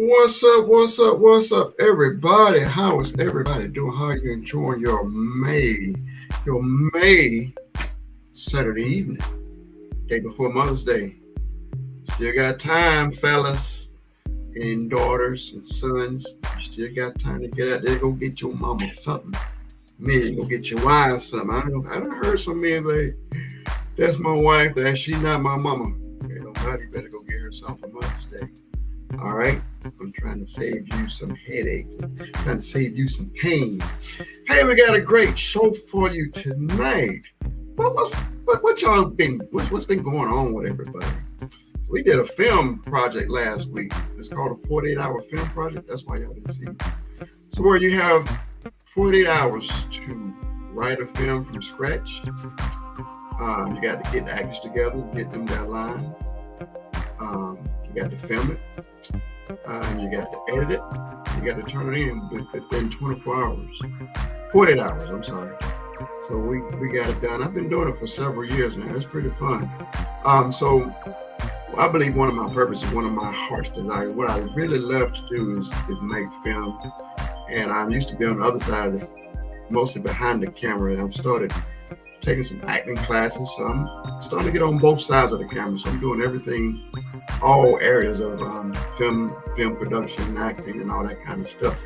What's up? What's up? What's up, everybody? How is everybody doing? How are you enjoying your May Saturday evening, day before Mother's Day? Still got time, fellas and daughters and sons. You still got time to get out there, go get your mama something. Men, go get your wife something. I don't heard some men like, that's my wife, that she not my mama. Okay, nobody better go get her something for Mother's Day. All right, I'm trying to save you some headaches. I'm trying to save you some pain. Hey, we got a great show for you tonight. What y'all what's been going on with everybody? We did a film project last week. It's called a 48-hour film project. That's why y'all didn't see me. So where you have 48 hours to write a film from scratch. You got to get the actors together, get them that line. You got to film it. You got to edit it. You got to turn it in within 24 hours. 48 hours, I'm sorry. So we got it done. I've been doing it for several years now. It's pretty fun. So I believe one of my purposes, one of my heart's desires, what I really love to do is make film. And I used to be on the other side of it, mostly behind the camera. And I've started taking some acting classes. So I'm starting to get on both sides of the camera. So I'm doing everything, all areas of film production, acting, and all that kind of stuff.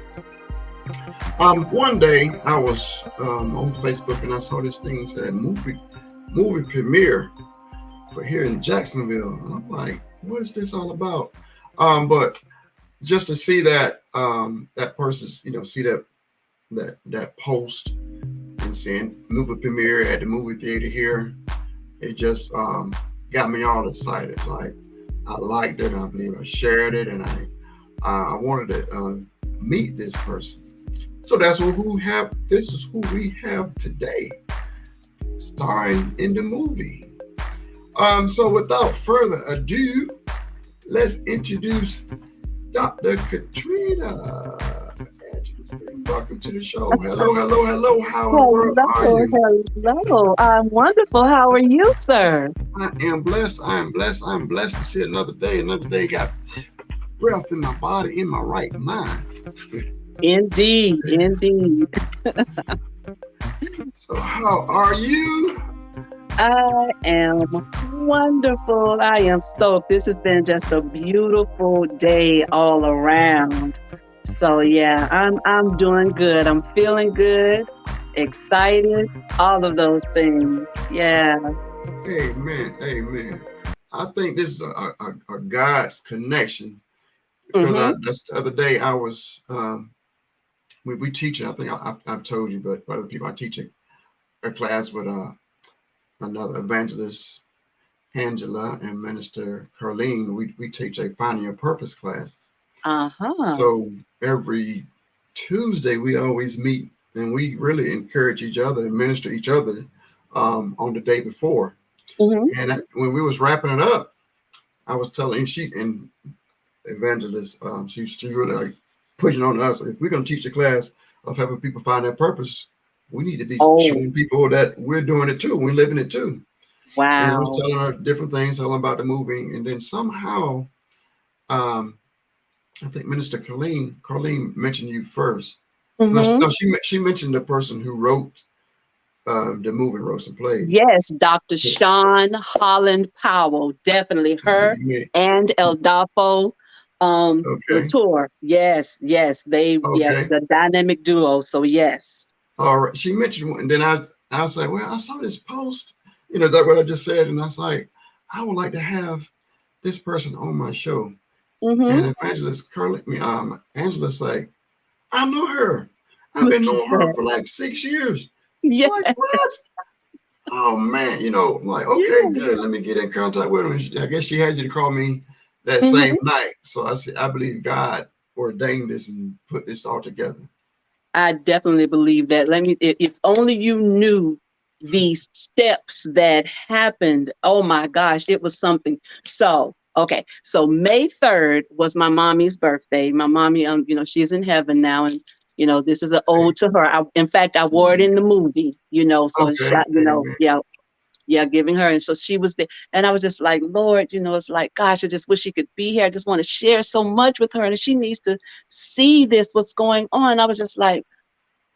One day I was on Facebook and I saw this thing that said movie premiere for here in Jacksonville. And I'm like, what is this all about? But just to see that that person's, see that post and seeing movie premiere at the movie theater here, it just got me all excited. Like I liked it, I believe I shared it, and I wanted to meet this person. So that's who we have. This is who we have today, starring in the movie. So without further ado, let's introduce Dr. Katrina. Welcome to the show. Hello, hello, hello. How in the world are you? Hello. I'm wonderful. How are you, sir? I am blessed. I am blessed. I'm blessed to see another day. Another day got breath in my body, in my right mind. Indeed, indeed. So how are you? I am wonderful. I am stoked. This has been just a beautiful day all around. So yeah, I'm doing good. I'm feeling good, excited, all of those things. Yeah. Amen. Amen. I think this is a God's connection because Mm-hmm. that's the other day I was we teach. I think I've told you, but for other people, I teach a class with another evangelist, Angela, and Minister Carlene. We teach a Finding Your Purpose class. Uh-huh. So every Tuesday we always meet and we really encourage each other and minister each other on the day before. Mm-hmm. And when we was wrapping it up, I was telling she and evangelist, she really like pushing on us. If we're going to teach a class of helping people find their purpose, we need to be Oh, showing people that we're doing it too. We're living it too. And I was wow. telling her different things, telling her about the movie, and then somehow, um, I think Minister Carlene mentioned you first. No, Mm-hmm. no, she mentioned the person who wrote the movie, wrote some plays. Yes, Dr. Sean Holland Powell, definitely her Yeah, and Eldafo okay, Latour. Yes, yes, okay, the dynamic duo. So yes. all right. She mentioned one, and then I was like, well, I saw this post, that what I just said, and I was like, I would like to have this person on my show. Mm-hmm. And Evangelist Carly, Angela's like, I know her. I've been knowing her for like 6 years. I'm like, Yeah. what? Oh man, I'm like, okay, Yeah. good. Let me get in contact with her. And I guess she had you to call me that same Hmm. night. So I said, I believe God ordained this and put this all together. I definitely believe that. If only you knew these steps that happened. Oh my gosh, it was something. So, okay. So May 3rd was my mommy's birthday. My mommy, she's in heaven now. And, this is an See? ode to her. In fact, I wore it in the movie, so it's Okay, shot, amen. yeah. Yeah, giving her. And so she was there. And I was just like, Lord, you know, it's like, gosh, I just wish she could be here. I just want to share so much with her. And she needs to see this, what's going on. I was just like,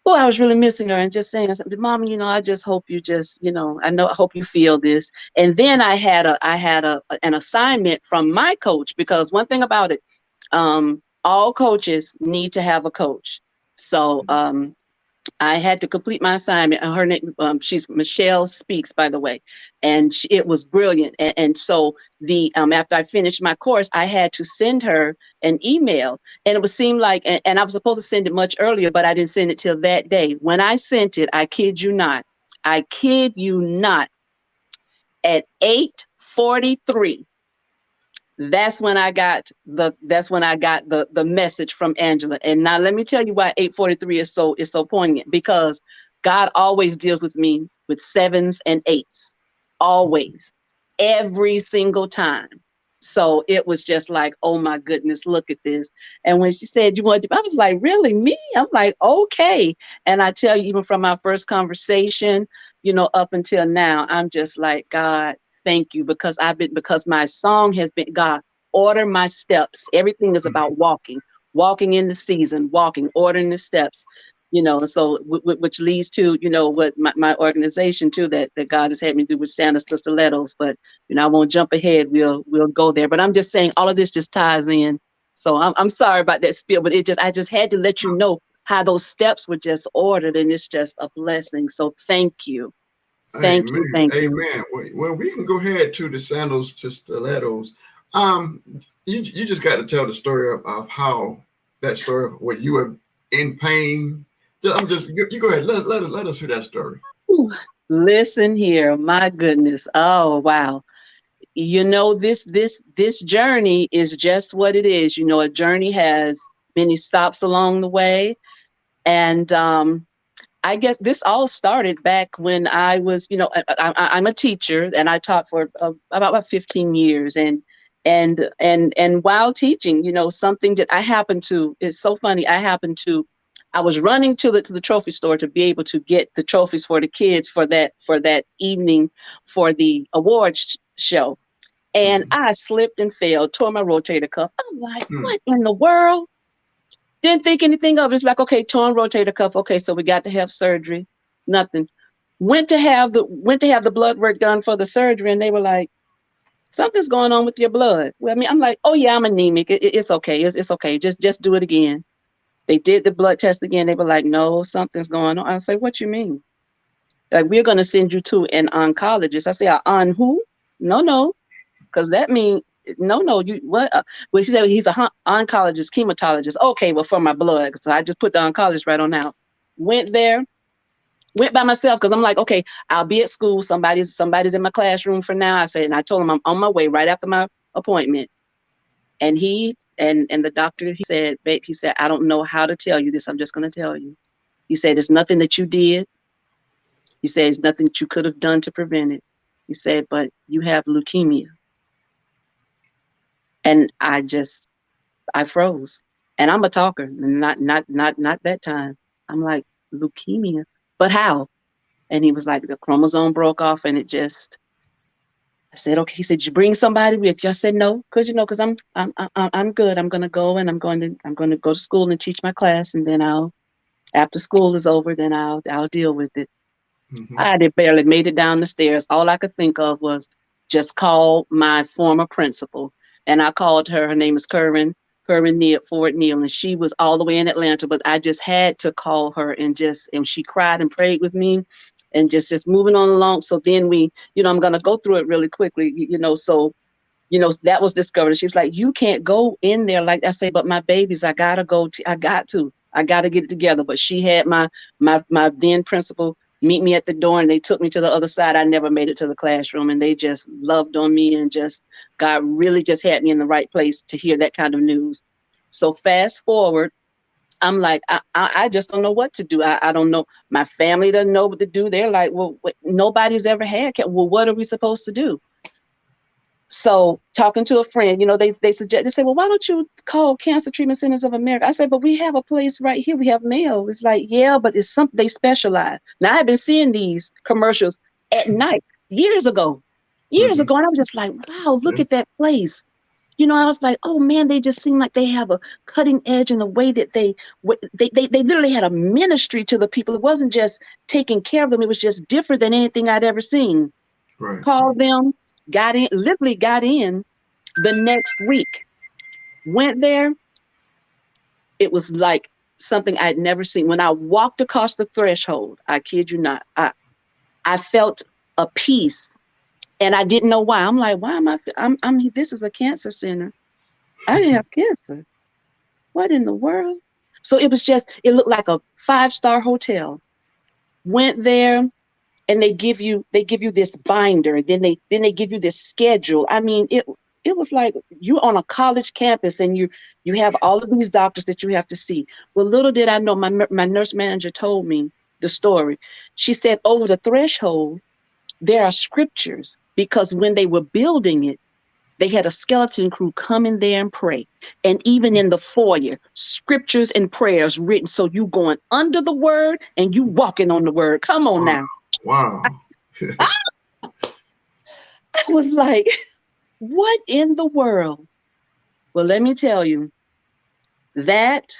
oh, I was really missing her and just saying, I said, Mom, you know, I just hope you just, you know, I hope you feel this. And then I had an assignment from my coach, because one thing about it, all coaches need to have a coach. So I had to complete my assignment. Her name, she's Michelle Speaks, by the way, and it was brilliant. And so after I finished my course, I had to send her an email, and it would seem like, and I was supposed to send it much earlier, but I didn't send it till that day. When I sent it, I kid you not, at 8:43. That's when I got the message from Angela. And now let me tell you why 8:43 is so poignant, because God always deals with me with 7s and 8s, always, every single time. So it was just like, oh my goodness, look at this. And when she said you want to, I was like, really, me? I'm like, okay. And I tell you, even from our first conversation, you know, up until now, I'm just like, God, thank you, because my song has been, God, order my steps. Everything is about walking in the season, ordering the steps, you know. So which leads to, you know, what my organization too, that God has had me do with Santa's to Stilettos. But, you know, I won't jump ahead. We'll go there. But I'm just saying all of this just ties in. So I'm sorry about that spiel, but I just had to let you know how those steps were just ordered, and it's just a blessing. So thank you. Thank you. Amen. Well, we can go ahead to the Sandals to Stilettos. You just got to tell the story of how that story where you were in pain. You go ahead. Let us hear that story. Ooh, listen here, my goodness. Oh wow. You know, this journey is just what it is. You know, a journey has many stops along the way, and I guess this all started back when I was, you know, I'm a teacher, and I taught for about 15 years. And while teaching, you know, something that I happened to, it's so funny. I was running to the trophy store to be able to get the trophies for the kids for that evening for the awards show. And I slipped and fell, tore my rotator cuff. I'm like, what in the world? Didn't think anything of it. It's like, okay, torn rotator cuff. Okay, so we got to have surgery. Nothing. Went to have the blood work done for the surgery, and they were like, something's going on with your blood. Well, I mean, I'm like, oh yeah, I'm anemic. It's okay. It's okay. Just do it again. They did the blood test again. They were like, no, something's going on. I was like, what you mean? Like, we're gonna send you to an oncologist. I say, on who? No, because that means. No, you what? Well, she said he's a oncologist, hematologist. Okay, well, for my blood, so I just put the oncologist right on out. Went by myself because I'm like, okay, I'll be at school. Somebody's in my classroom for now. I said, and I told him I'm on my way right after my appointment. And he and the doctor, he said, babe, he said, I don't know how to tell you this. I'm just gonna tell you. He said, it's nothing that you did. He said, it's nothing that you could have done to prevent it. He said, but you have leukemia. And I froze. And I'm a talker, and not that time. I'm like, leukemia, but how? And he was like, the chromosome broke off, and I said, okay. He said, did you bring somebody with you? I said, no, because I'm good. I'm gonna go, and I'm going to go to school and teach my class, and then after school is over, then I'll deal with it. I had barely made it down the stairs. All I could think of was just call my former principal. And I called her. Her name is Curran Neal, Ford Neal, and she was all the way in Atlanta. But I just had to call her, and she cried and prayed with me, and just moving on along. So then I'm gonna go through it really quickly, So, that was discovered. She was like, "You can't go in there like I say, but my babies, I gotta go. I got to get it together." But she had my then principal meet me at the door, and they took me to the other side. I never made it to the classroom, and they just loved on me, and God really just had me in the right place to hear that kind of news. So fast forward, I'm like, I just don't know what to do. I don't know. My family doesn't know what to do. They're like, well, nobody's ever had cancer. Well, what are we supposed to do? So talking to a friend, they say, well, why don't you call Cancer Treatment Centers of America? I said, but we have a place right here. We have Mayo. It's like, yeah, but it's something they specialize. Now I've been seeing these commercials at night. years ago, years Hmm. ago. And I was just like, wow, look Yeah. at that place. I was like, oh man, they just seem like they have a cutting edge in the way that they literally had a ministry to the people. It wasn't just taking care of them. It was just different than anything I'd ever seen. Right. Called them, got in, literally got in the next week. Went there. It was like something I'd never seen. When I walked across the threshold, I kid you not, I felt a peace, and I didn't know why. I'm like, why am I? This is a cancer center. I didn't have cancer. What in the world? So it was just, it looked like a 5-star hotel. Went there, and they give you this binder, and then they give you this schedule. I mean, it was like you on a college campus, and you have all of these doctors that you have to see. Well, little did I know, my nurse manager told me the story. She said over the threshold there are scriptures, because when they were building it, they had a skeleton crew come in there and pray. And even in the foyer, scriptures and prayers written. So you going under the word and you walking on the word. Come on Wow. now. Wow. I was like, what in the world? Well, let me tell you, that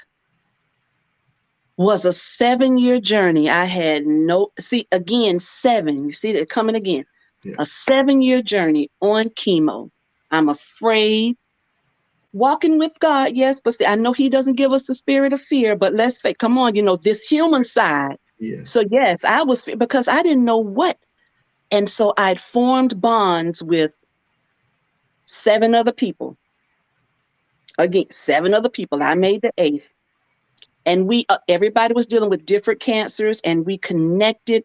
was a 7-year journey. I had no, see, again, 7. You see that coming again. Yeah. A 7-year journey on chemo. I'm afraid. Walking with God, yes, but see, I know He doesn't give us the spirit of fear, but let's face, come on, this human side. So, Yes. yes, I was, because I didn't know what. And so I'd formed bonds with 7 other people. Again, 7 other people. I made the 8th. And everybody was dealing with different cancers, and we connected,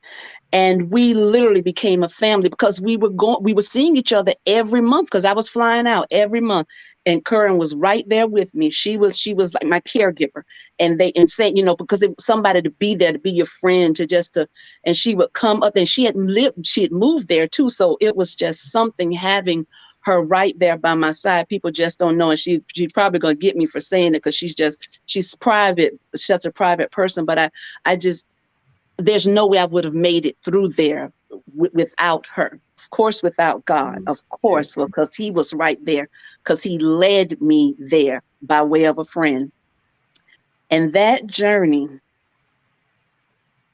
and we literally became a family, because we were seeing each other every month, because I was flying out every month, and Curran was right there with me. She was like my caregiver, and saying, because it was somebody to be there, to be your friend, and she would come up, and she had moved there too, so it was just something having her right there by my side. People just don't know, and she's probably gonna get me for saying it, because she's private, such a private person, but I just, there's no way I would have made it through there without her. Of course, without God, Mm. of Yeah. course, because He was right there, because He led me there by way of a friend. And that journey,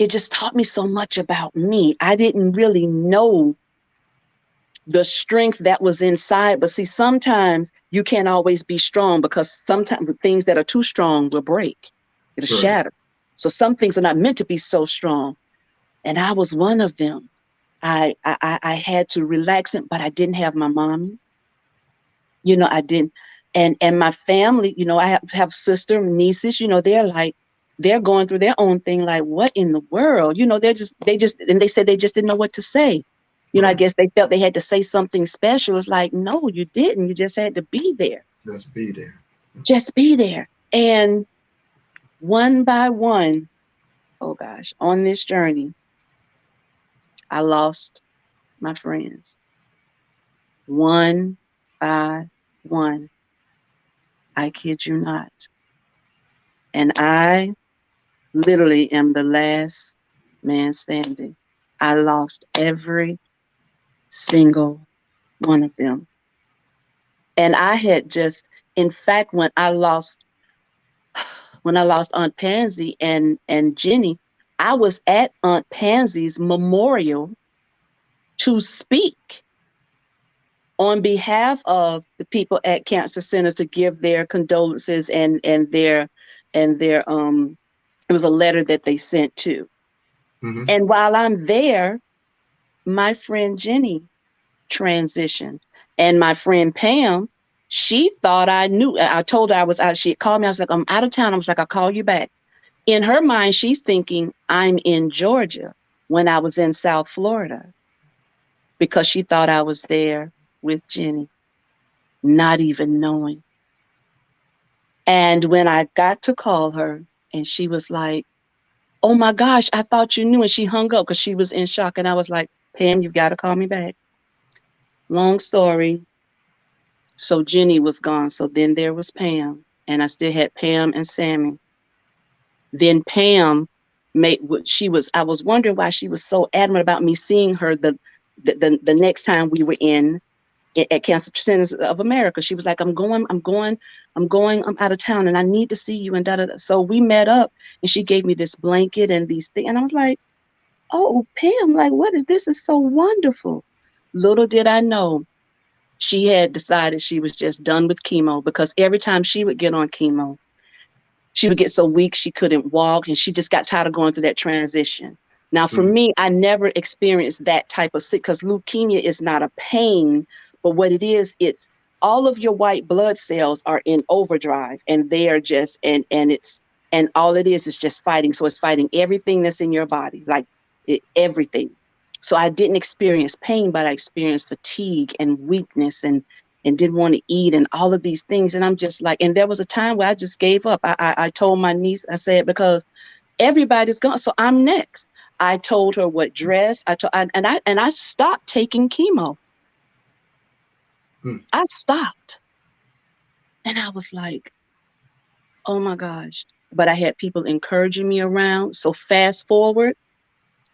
it just taught me so much about me. I didn't really know the strength that was inside. But see, sometimes you can't always be strong, because sometimes the things that are too strong will break, it'll Right. shatter. So some things are not meant to be so strong. And I was one of them. I had to relax it, but I didn't have my mommy. I didn't, and my family. I have sister, nieces. They're going through their own thing. Like, what in the world? And they said they just didn't know what to say. I Right. guess they felt they had to say something special. It's like, no, you didn't. You just had to be there. Just be there. Just be there. And one by one, oh gosh, on this journey, I lost my friends. One by one. I kid you not. And I literally am the last man standing. I lost every single one of them. And I had just, in fact, when I lost Aunt Pansy and Jenny, I was at Aunt Pansy's memorial to speak on behalf of the people at cancer centers, to give their condolences, and their it was a letter that they sent to. Hmm. And while I'm there, my friend Jenny transitioned, and my friend Pam, she thought I knew. I told her I was out. She had called me. I was like, I'm out of town. I was like, I'll call you back. In her mind, she's thinking I'm in Georgia when I was in South Florida, because she thought I was there with Jenny, not even knowing. And when I got to call her, and she was like, oh my gosh, I thought you knew. And she hung up because she was in shock. And I was like, Pam, you've got to call me back. Long story. So Jenny was gone. So then there was Pam. And I still had Pam and Sammy. Then Pam made what she was. I was wondering why she was so adamant about me seeing her the next time we were at Cancer Centers of America. She was like, I'm out of town and I need to see you and da da da. So we met up and she gave me this blanket and these things. And I was like, oh, Pam, like, what is this? Is so wonderful. Little did I know she had decided she was just done with chemo, because every time she would get on chemo, she would get so weak she couldn't walk, and she just got tired of going through that transition. Now, for me, I never experienced that type of sick, because leukemia is not a pain, but what it is, it's all of your white blood cells are in overdrive, and they are just, and all it is just fighting. So it's fighting everything that's in your body, like everything. So I didn't experience pain, but I experienced fatigue and weakness and didn't want to eat and all of these things. And I'm just like, and there was a time where I just gave up. I told my niece, I said, because everybody's gone, so I'm next. I told her what dress and I stopped taking chemo. I stopped. And I was like, oh my gosh. But I had people encouraging me around. So fast forward,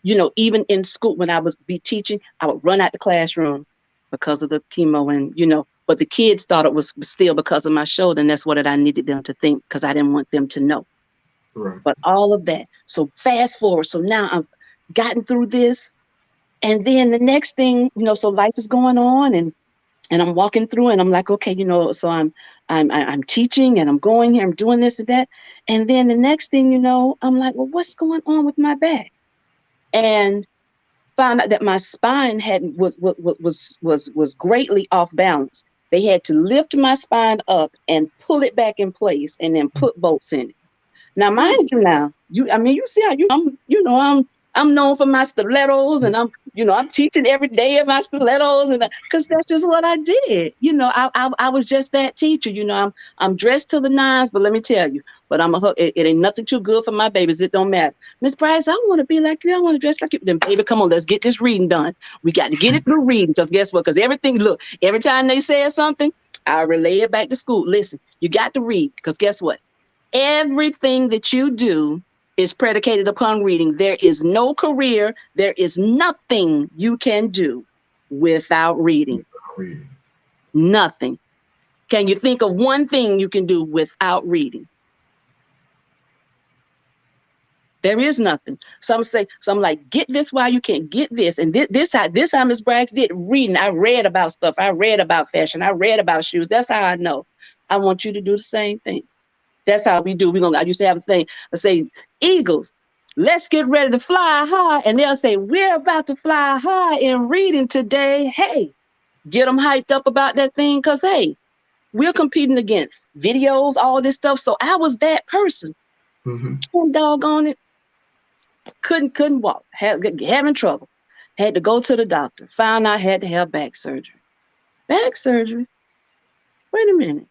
even in school, when I would be teaching, I would run out the classroom because of the chemo and, but the kids thought it was still because of my shoulder. And that's what I needed them to think, because I didn't want them to know. Right. But all of that. So fast forward. So now I've gotten through this. And then the next thing, so life is going on and I'm walking through and I'm like, okay, so I'm teaching and I'm going here, I'm doing this and that. And then the next thing, I'm like, well, what's going on with my back? And found out that my spine was greatly off balance. They had to lift my spine up and pull it back in place and then put bolts in it. Now, mind you, you see how I'm known for my stilettos, and I'm teaching every day of my stilettos, and because that's just what I did. I was just that teacher. I'm dressed to the nines, but let me tell you, but I'm a hook. It ain't nothing too good for my babies. It don't matter. Miss Price, I want to be like you. I want to dress like you. Then, baby, come on, let's get this reading done. We got to get it through reading, because guess what? Because every time they say something, I relay it back to school. Listen, you got to read, because guess what? Everything that you do is predicated upon reading. There is no career, there is nothing you can do without reading. Nothing. Can you think of one thing you can do without reading? There is nothing. So I'm like, get this while you can, get this. And this how Miss Braggs did reading. I read about stuff. I read about fashion. I read about shoes. That's how I know. I want you to do the same thing. That's how we do. I used to have a thing. I say, Eagles, let's get ready to fly high. And they'll say, we're about to fly high in reading today. Hey, get them hyped up about that thing. Because, hey, we're competing against videos, all this stuff. So I was that person. And doggone it. Couldn't walk. Having trouble. Had to go to the doctor. Found out I had to have back surgery. Back surgery? Wait a minute.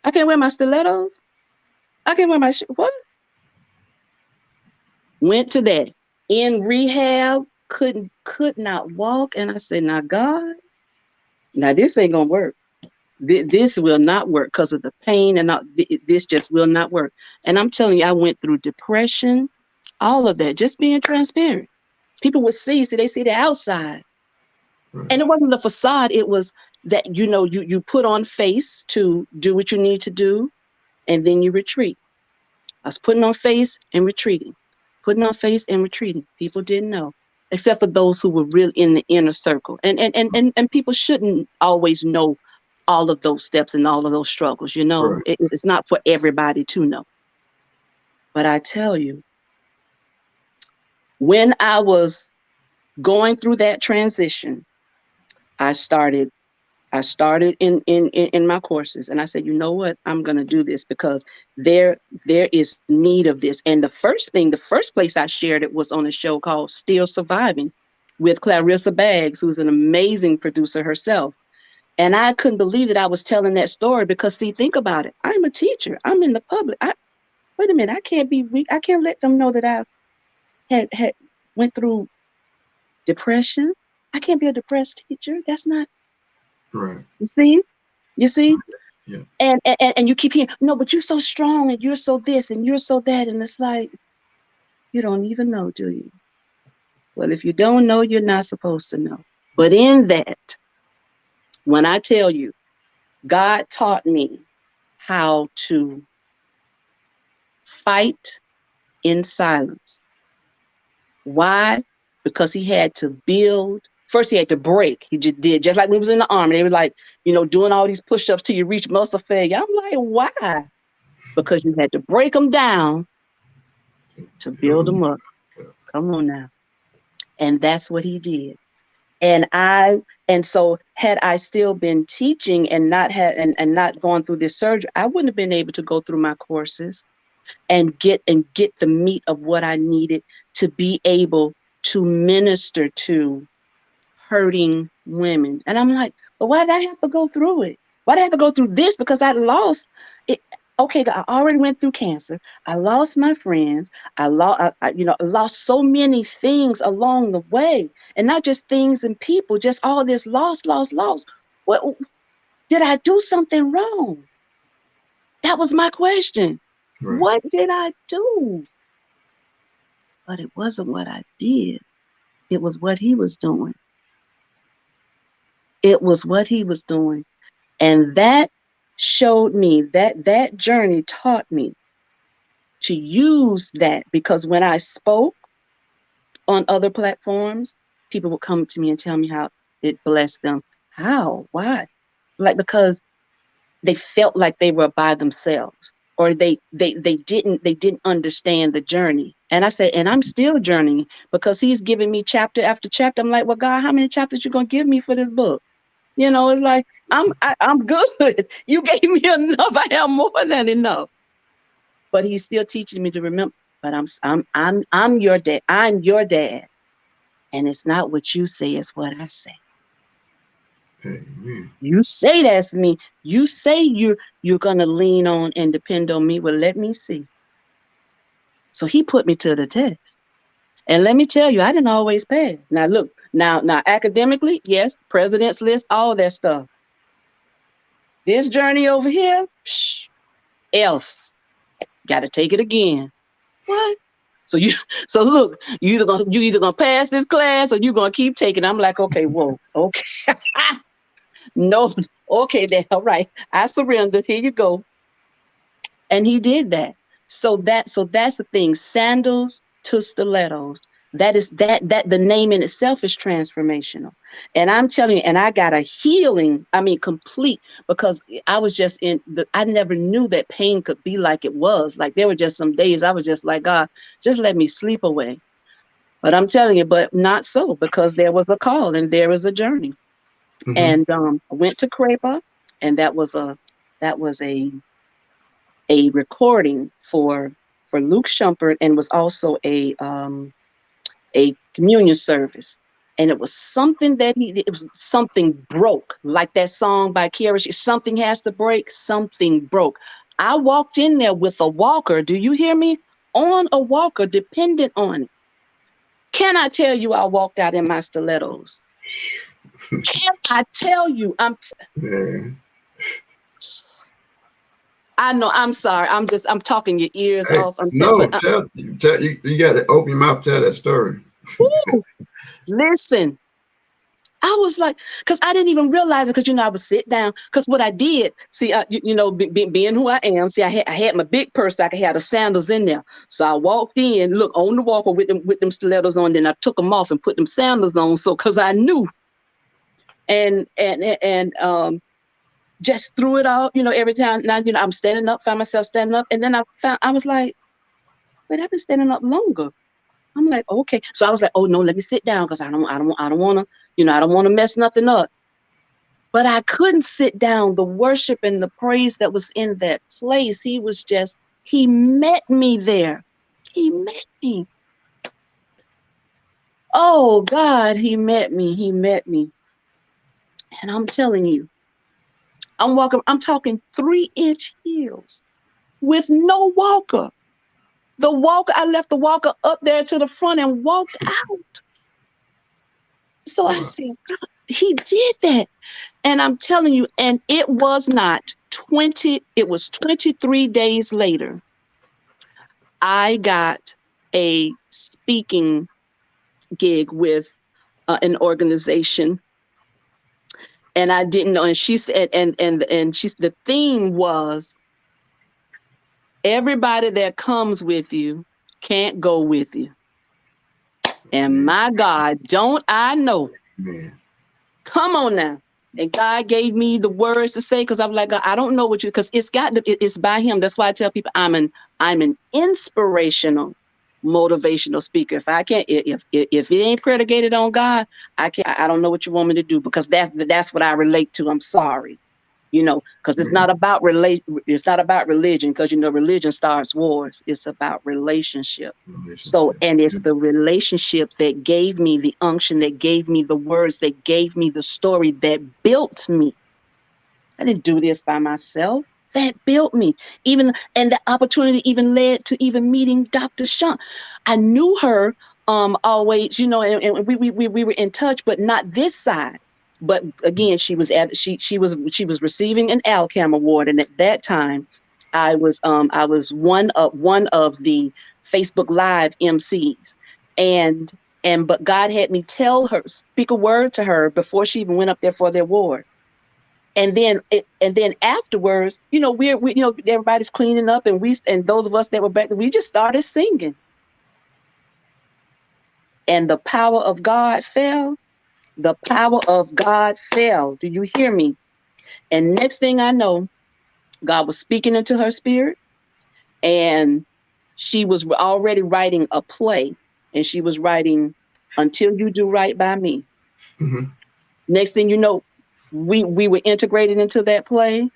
I can't wear my stilettos? I can't wear my shoes. What? Went to that. In rehab, could not walk. And I said, now, God, now this ain't going to work. This will not work because of the pain, and this just will not work. And I'm telling you, I went through depression, all of that, just being transparent. People would see they see the outside. Right. And it wasn't the facade. It was that, you put on face to do what you need to do, and then you retreat. I was putting on face and retreating, putting on face and retreating. People didn't know, except for those who were really in the inner circle. And people shouldn't always know all of those steps and all of those struggles. Right. It's not for everybody to know. But I tell you, when I was going through that transition, I started in my courses, and I said, you know what, I'm going to do this because there is need of this. And the first place I shared it was on a show called Still Surviving with Clarissa Baggs, who's an amazing producer herself. And I couldn't believe that I was telling that story because, see, think about it. I'm a teacher. I'm in the public. Wait a minute. I can't be weak. I can't let them know that I had went through depression. I can't be a depressed teacher. That's not right. You see? Yeah. And you keep hearing, no, but you're so strong and you're so this and you're so that. And it's like, you don't even know, do you? Well, if you don't know, you're not supposed to know. But in that, when I tell you, God taught me how to fight in silence. Why? Because he had to build. First, he had to break. He just did, just like when he was in the army. They were like, doing all these push-ups till you reach muscle failure. I'm like, why? Because you had to break them down to build them up. Come on now. And that's what he did. And so had I still been teaching and not not gone through this surgery, I wouldn't have been able to go through my courses and get the meat of what I needed to be able to minister to hurting women. And I'm like, but why did I have to go through it? Why did I have to go through this? Because I lost it. Okay, I already went through cancer. I lost my friends. I lost so many things along the way, and not just things and people, just all this loss. What did I do something wrong? That was my question. Right. What did I do? But it wasn't what I did. It was what he was doing. It was what he was doing. And that showed me, that journey taught me to use that, because when I spoke on other platforms, people would come to me and tell me how it blessed them. How? Why? Like, because they felt like they were by themselves, or they didn't understand the journey. And I said, and I'm still journeying, because he's giving me chapter after chapter. I'm like, well, God, how many chapters you gonna give me for this book? It's like, I'm good. You gave me enough. I have more than enough. But he's still teaching me to remember. But I'm your dad. I'm your dad. And it's not what you say, it's what I say. Amen. You say that's me. You say you're gonna lean on and depend on me. Well, let me see. So he put me to the test. And let me tell you, I didn't always pass. Now look, now academically, yes, president's list, all that stuff. This journey over here, F's. Got to take it again. What? So look, you either gonna pass this class or you gonna keep taking. I'm like, okay, whoa, okay. No, okay, then, all right. I surrendered. Here you go. And he did that. So that's the thing. Sandals to stilettos. That the name in itself is transformational. And I'm telling you, and I got a healing, complete, because I was just I never knew that pain could be like it was. Like, there were just some days I was just like, God, just let me sleep away. But I'm telling you, but not so, because there was a call and there was a journey. Mm-hmm. And I went to CREPA, and that was a recording for Luke Shumpert, and was also a communion service. And it was something something broke, like that song by Kiara. Something has to break. Something broke. I walked in there with a walker. Do you hear me? On a walker, dependent on it. Can I tell you, I walked out in my stilettos? Can I tell you? I know. I'm sorry. I'm talking your ears off. You got to open your mouth, tell that story. Listen, I was like, because I didn't even realize it, because I would sit down, because what I did, see, being who I am, see, I had my big purse, I had the sandals in there, so I walked in, look, on the walker with them stilettos on, then I took them off and put them sandals on, so because I knew, and just threw it out, every time. Now, I'm standing up, find myself standing up, and then I was like, wait, I've been standing up longer. I'm like, okay. So I was like, oh no, let me sit down, because I don't want to mess nothing up. But I couldn't sit down. The worship and the praise that was in that place, he met me there. He met me. Oh God, he met me. And I'm telling you, I'm talking 3-inch heels with no walker. The walker, I left the walker up there to the front and walked out. So I said, God, he did that. And I'm telling you, and it was not 20, it was 23 days later, I got a speaking gig with an organization, and I didn't know. And she said, and she's the theme was, everybody that comes with you can't go with you. And my God, don't I know? Man. Come on now. And God gave me the words to say, because I'm like, I don't know what you, because it's by Him. That's why I tell people I'm an inspirational, motivational speaker. If I can't, if it ain't predicated on God, I don't know what you want me to do, because that's what I relate to. I'm sorry. Because it's not about it's not about religion, because religion starts wars. It's about relationship. So, and it's the relationship that gave me the unction, that gave me the words, that gave me the story, that built me. I didn't do this by myself. That built me. And the opportunity even led to even meeting Dr. Sean. I knew her always, and we were in touch, but not this side. But again, she was receiving an ALCAM award, and at that time, I was one of the Facebook Live MCs, but God had me speak a word to her before she even went up there for the award. And then afterwards, we everybody's cleaning up, and those of us that were back, we just started singing, and the power of God fell. The power of God fell. Do you hear me? And next thing I know, God was speaking into her spirit, and she was already writing a play, and she was writing Until You Do Right by Me. Mm-hmm. Next thing you know, we were integrated into that play.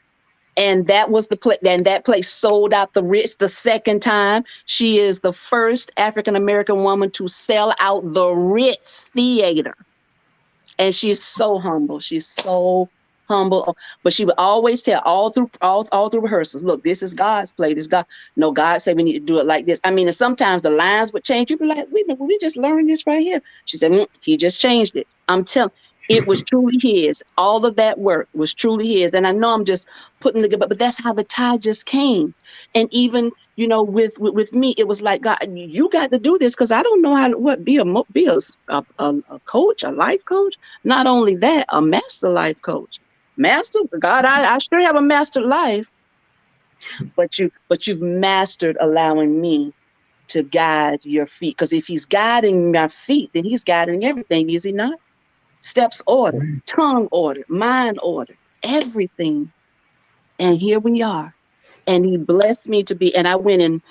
And that was the play, and that play sold out the Ritz the second time. She is the first African-American woman to sell out the Ritz Theater. And she's so humble. She's so humble. But she would always tell all through rehearsals, look, this is God's play. This God. No, God said we need to do it like this. I mean, and sometimes the lines would change. You'd be like, we just learned this right here. She said, He just changed it. I'm telling. It was truly His. All of that work was truly His. And I know I'm just putting together, but that's how the tie just came. And even, with me, it was like, God, you got to do this, because I don't know how to be a coach, a life coach. Not only that, a master life coach. Master, God, I sure have a master life, but you've mastered allowing me to guide your feet. Because if He's guiding my feet, then He's guiding everything, is He not? Steps order, tongue order, mind order, everything. And here we are. And He blessed me to be, and I went in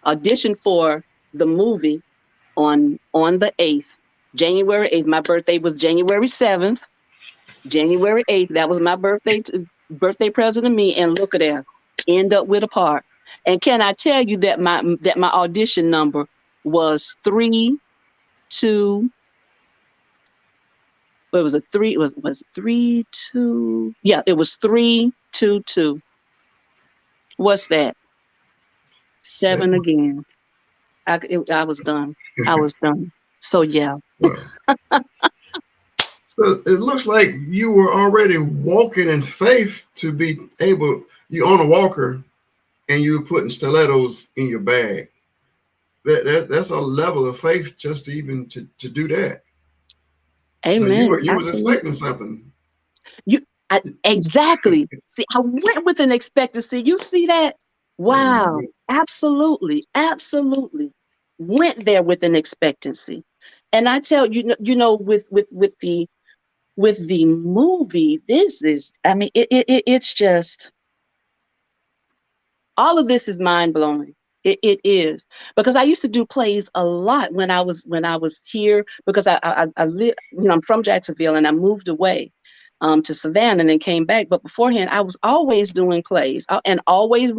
auditioned for the movie on the 8th, January 8th. My birthday was January 7th, January 8th. That was my birthday present to me. And look at that, end up with a part. And can I tell you that my audition number was 3-2. It was 3-2. Yeah, it was 3-2-2. What's that? 7 again. I was done. I was done. So yeah. Well, so it looks like you were already walking in faith to be able. You on a walker, and you were putting stilettos in your bag. That's a level of faith just to even to do that. Amen. So you was expecting something. Exactly. See, I went with an expectancy. You see that? Wow. Absolutely. Absolutely. Went there with an expectancy. And I tell you, with the movie, this is, I mean, it's just, all of this is mind blowing. It is, because I used to do plays a lot when I was here, because I live, I'm from Jacksonville, and I moved away to Savannah and then came back. But beforehand, I was always doing plays, and always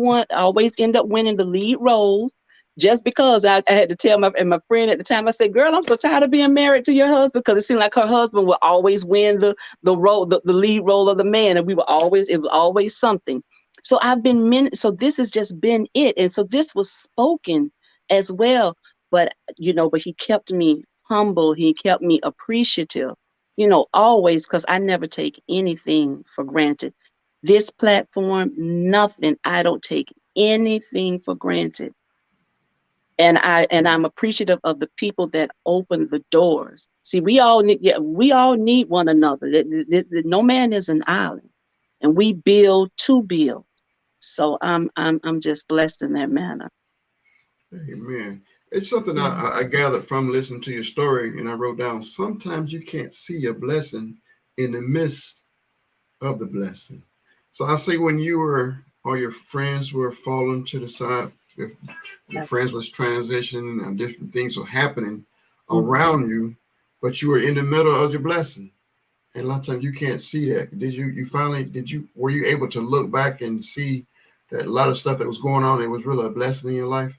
end up winning the lead roles, just because I had to tell my friend at the time. I said, girl, I'm so tired of being married to your husband, because it seemed like her husband would always win the lead role of the man, and it was always something. So so this has just been it. And so this was spoken as well. But He kept me humble. He kept me appreciative, always, because I never take anything for granted. This platform, nothing. I don't take anything for granted. I'm appreciative of the people that open the doors. See, we all need one another. No man is an island, and we build to build. So I'm just blessed in that manner. Amen. It's something Yeah. I gathered from listening to your story, and I wrote down. Sometimes you can't see a blessing in the midst of the blessing. So I say when you were or your friends were falling to the side, if your friends was transitioning and different things were happening Mhm. around you, but you were in the middle of your blessing. And a lot of times you can't see that. You finally were you able to look back and see that a lot of stuff that was going on, it was really a blessing in your life?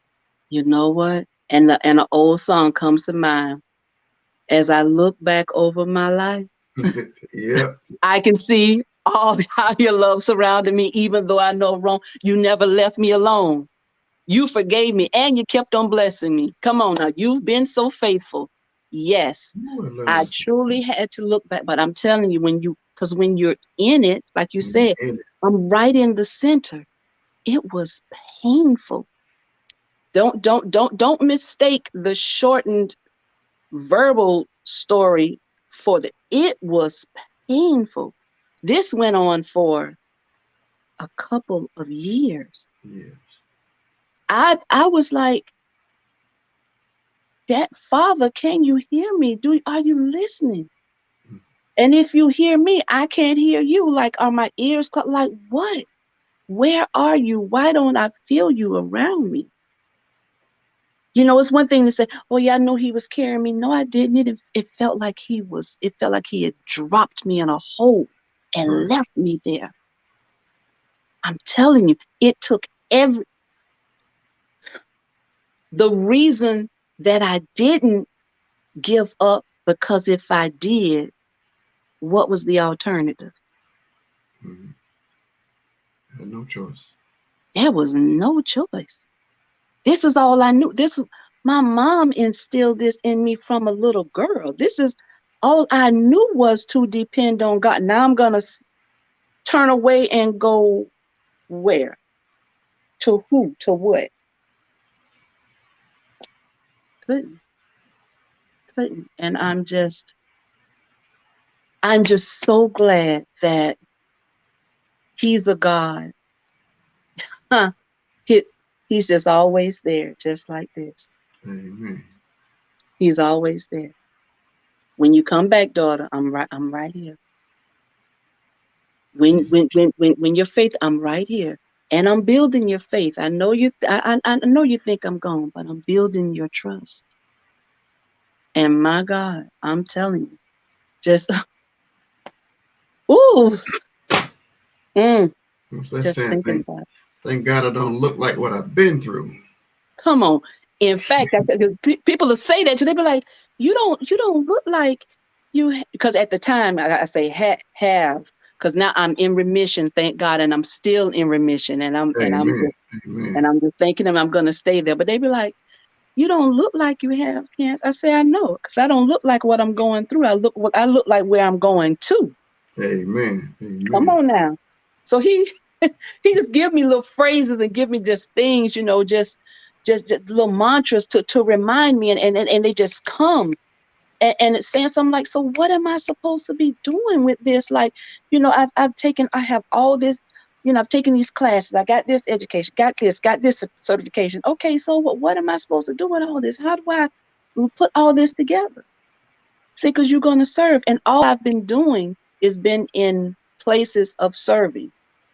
You know what? And an old song comes to mind. As I look back over my life, Yeah. I can see all how your love surrounded me, even though I know wrong. You never left me alone. You forgave me and you kept on blessing me. Come on now. You've been so faithful. Yes, Ooh, I love I this. truly had to look back, but I'm telling you, because when you're in it, like you said, And I'm right in the center. It was painful. Don't mistake the shortened verbal story for it was painful. This went on for a couple of years. yeah. I was like, that Father, can you hear me? Are you listening? And if you hear me, I can't hear you. Like, are my ears cut? Like, what? Where are you? Why don't I feel you around me? It's one thing to say, oh yeah, I know he was carrying me. No, I didn't. It felt like it felt like he had dropped me in a hole and Right. left me there. I'm telling you, it took the reason that I didn't give up, because if I did, what was the alternative? Mm-hmm. Had no choice. There was no choice. This is all I knew. My mom instilled this in me from a little girl. This is all I knew, was to depend on God. Now I'm gonna turn away and go where? To who? To what? Couldn't, couldn't. And I'm just so glad that He's a God. Huh. He, he's just always there, just like this. Amen. He's always there. When you come back, daughter, I'm right here. When your faith, I'm right here. And I'm building your faith. I know I know you think I'm gone, but I'm building your trust. And my God, I'm telling you, just ooh, mm, What's that just saying? thinking about it. Thank God I don't look like what I've been through. Come on. In fact, people will say that to. They be like, you don't look like because at the time I say have, because now I'm in remission, thank God, and I'm still in remission, and I'm and I'm Amen. just Amen. and I'm just thinking I'm gonna stay there. But they be like, you don't look like you have cancer. I say I know, because I don't look like what I'm going through. I look like where I'm going to. Amen. Come Amen. on now. So he just give me little phrases and give me just things, just little mantras to remind me, and they just come, and it's saying something like, so what am I supposed to be doing with this? Like, I have all this, I've taken these classes, I got this education, got this certification. Okay, so what am I supposed to do with all this? How do I put all this together? See, because you're going to serve, and all I've been doing is been in places of serving.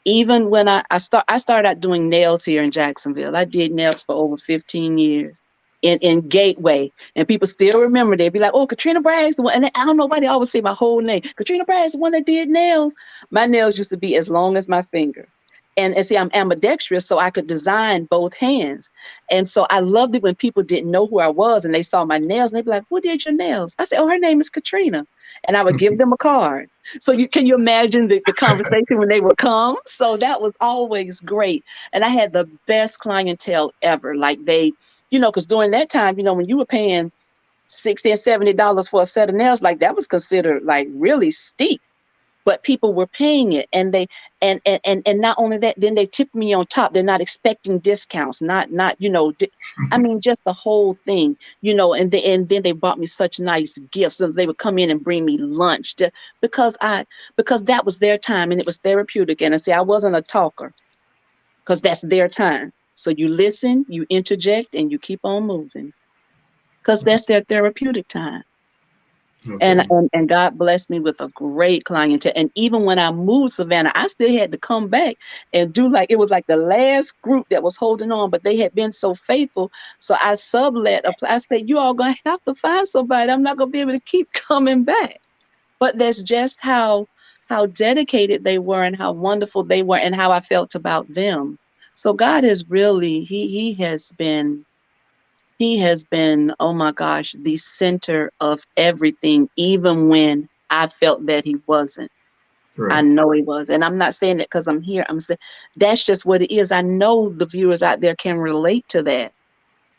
Even when I started out doing nails here in Jacksonville. I did nails for over 15 years in Gateway, and people still remember. They'd be like, "Oh, Katrina Bragg's the one," and I don't know why they always say my whole name. Katrina Bragg's the one that did nails. My nails used to be as long as my finger, and see, I'm ambidextrous, so I could design both hands. And so I loved it when people didn't know who I was and they saw my nails and they'd be like, "Who did your nails?" I said, "Oh, her name is Katrina." And I would give them a card. So can you imagine the conversation when they would come? So that was always great. And I had the best clientele ever. Like because during that time, when you were paying $60 and $70 for a set of nails, like that was considered like really steep. but people were paying it, and they and not only that, then they tipped me on top. They're not expecting discounts, not I mean, just the whole thing, and then they bought me such nice gifts, and they would come in and bring me lunch, just because that was their time and it was therapeutic. And I say I wasn't a talker, because that's their time. So you listen, you interject, and you keep on moving, because that's their therapeutic time. And, Okay. and God blessed me with a great clientele. And even when I moved Savannah, I still had to come back and do, like, it was like the last group that was holding on, but they had been so faithful. So I sublet a place. I said, you all gonna have to find somebody. I'm not gonna be able to keep coming back. But that's just how dedicated they were and how wonderful they were and how I felt about them. So God has really, he has been, oh my gosh, the center of everything, even when I felt that he wasn't. I Right. know he was. And I'm not saying that because I'm here. I'm saying that's just what it is. I know the viewers out there can relate to that.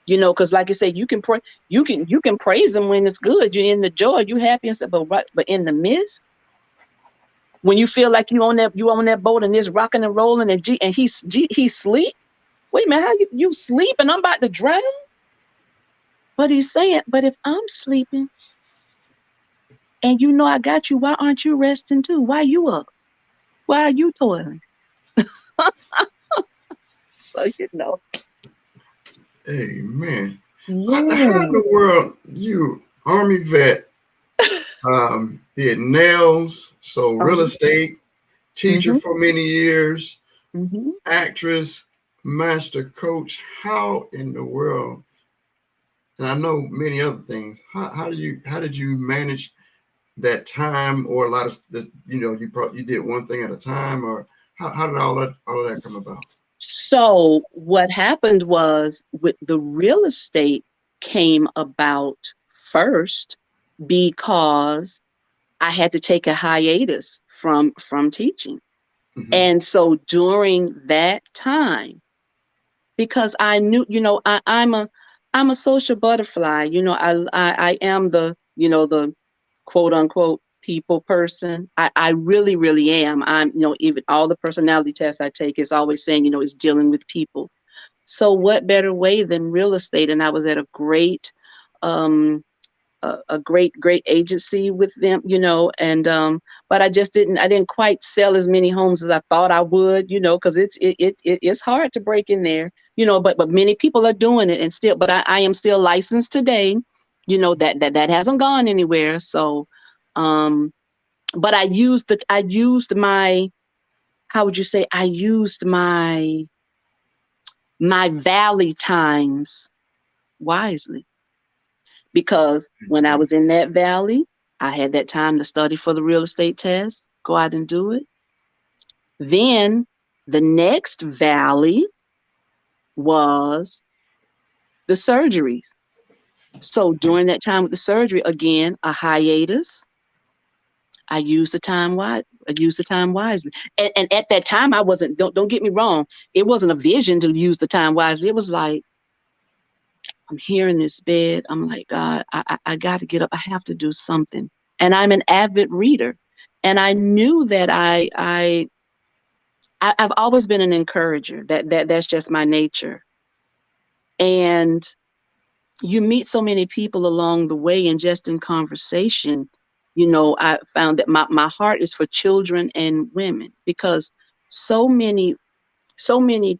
Because like you said, you can praise him when it's good. You're in the joy, you happy and stuff, but in the midst, when you feel like you on that boat and it's rocking and rolling and he's sleep. Wait a minute, how you sleep and I'm about to drown? But he's saying, but if I'm sleeping and I got you, why aren't you resting too? Why you up? Why are you toiling? So Amen. How in yeah. the world you Army vet, did nails, so real Um, estate, teacher mhm, for many years, mhm. actress, master coach. How in the world? And I know many other things. How did you manage that time, or a lot of you did one thing at a time, or how did all of that come about? So what happened was, with the real estate, came about first because I had to take a hiatus from teaching. Hmm. And so during that time, because I knew, I'm a social butterfly. I am the quote unquote people person. I really, really am. Even all the personality tests I take is always saying, it's dealing with people. So what better way than real estate? And I was at um, a great agency with them, and but I didn't quite sell as many homes as I thought I would, because it's hard to break in there, but many people are doing it, and still, but I am still licensed today, that hasn't gone anywhere. So um but I used my, how would you say, I used my valley times wisely, because when I Okay. was in that valley, I had that time to study for the real estate test, go out and do it. Then the next valley was the surgeries. So during that time with the surgery, again, a hiatus. I used the time wisely. And at that time, I wasn't. Don't get me wrong. It wasn't a vision to use the time wisely. It was like, I'm here in this bed. I'm like, God, I got to get up. I have to do something. And I'm an avid reader. And I knew that I've always been an encourager. That's just my nature. And you meet so many people along the way, and just in conversation, I found that my heart is for children and women, because so many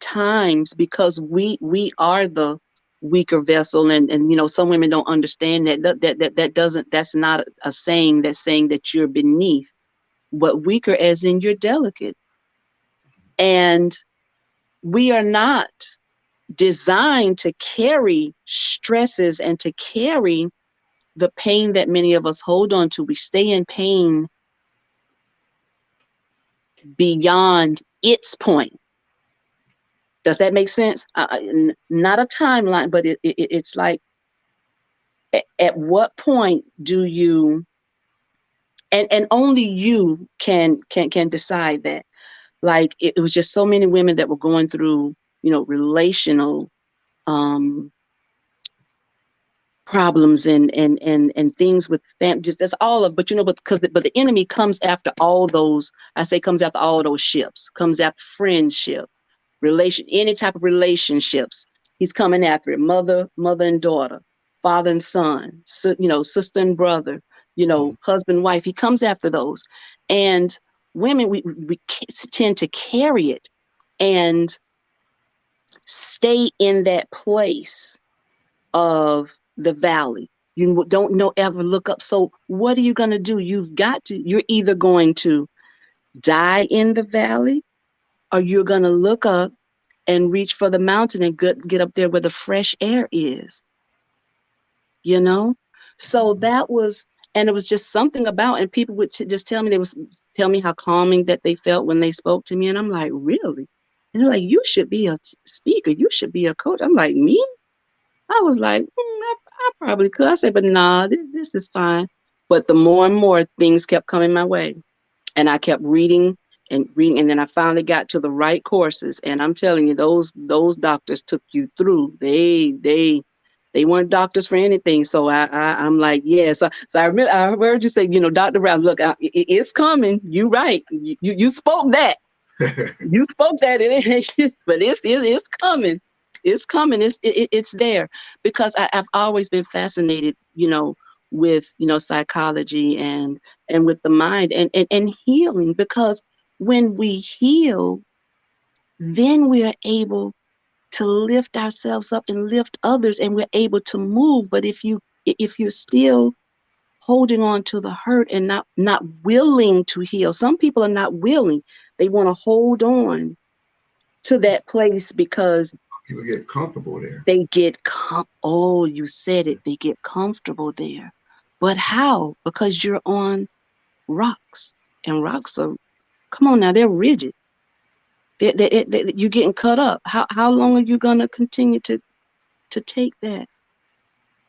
times, because we are the weaker vessel, and some women don't understand that's not a saying that's saying that you're beneath, but weaker as in you're delicate. And we are not designed to carry stresses and to carry the pain that many of us hold on to. We stay in pain beyond its point. Does that make sense? Not a timeline, but it's like, at what point do you, and only you can decide that. Like, it was just so many women that were going through, relational, um problems and things with just that's all of, but but but the enemy comes after all those, I say comes after all those ships, comes after friendship, any type of relationships. He's coming after it. Mother and daughter, father and son, sister and brother, husband, wife. He comes after those. And women, we tend to carry it and stay in that place of the valley. You don't ever look up. So what are you going to do? You're either going to die in the valley, or you're going to look up and reach for the mountain and get up there where the fresh air is, So that was, and it was just something about, and people would just tell me how calming that they felt when they spoke to me. And I'm like, really? And they're like, you should be a speaker. You should be a coach. I'm like, me? I was like, I probably could. I said, but nah, this is fine. But the more and more things kept coming my way, and I kept reading, and then I finally got to the right courses. And I'm telling you, those doctors took you through. They weren't doctors for anything. So I'm like, yeah. So I heard you say, Dr. Brown, look, it's coming. You right. You spoke that. You spoke that. But it's coming. It's coming. It's there, because I've always been fascinated, with psychology and with the mind and healing, because when we heal, then we are able to lift ourselves up and lift others, and we're able to move. But if you're still holding on to the hurt and not willing to heal, some people are not willing. They want to hold on to that place because people get comfortable there. They get you said it. They get comfortable there. But how? Because you're on rocks, and rocks are, come on now, they're rigid. You're getting cut up. How long are you gonna continue to take that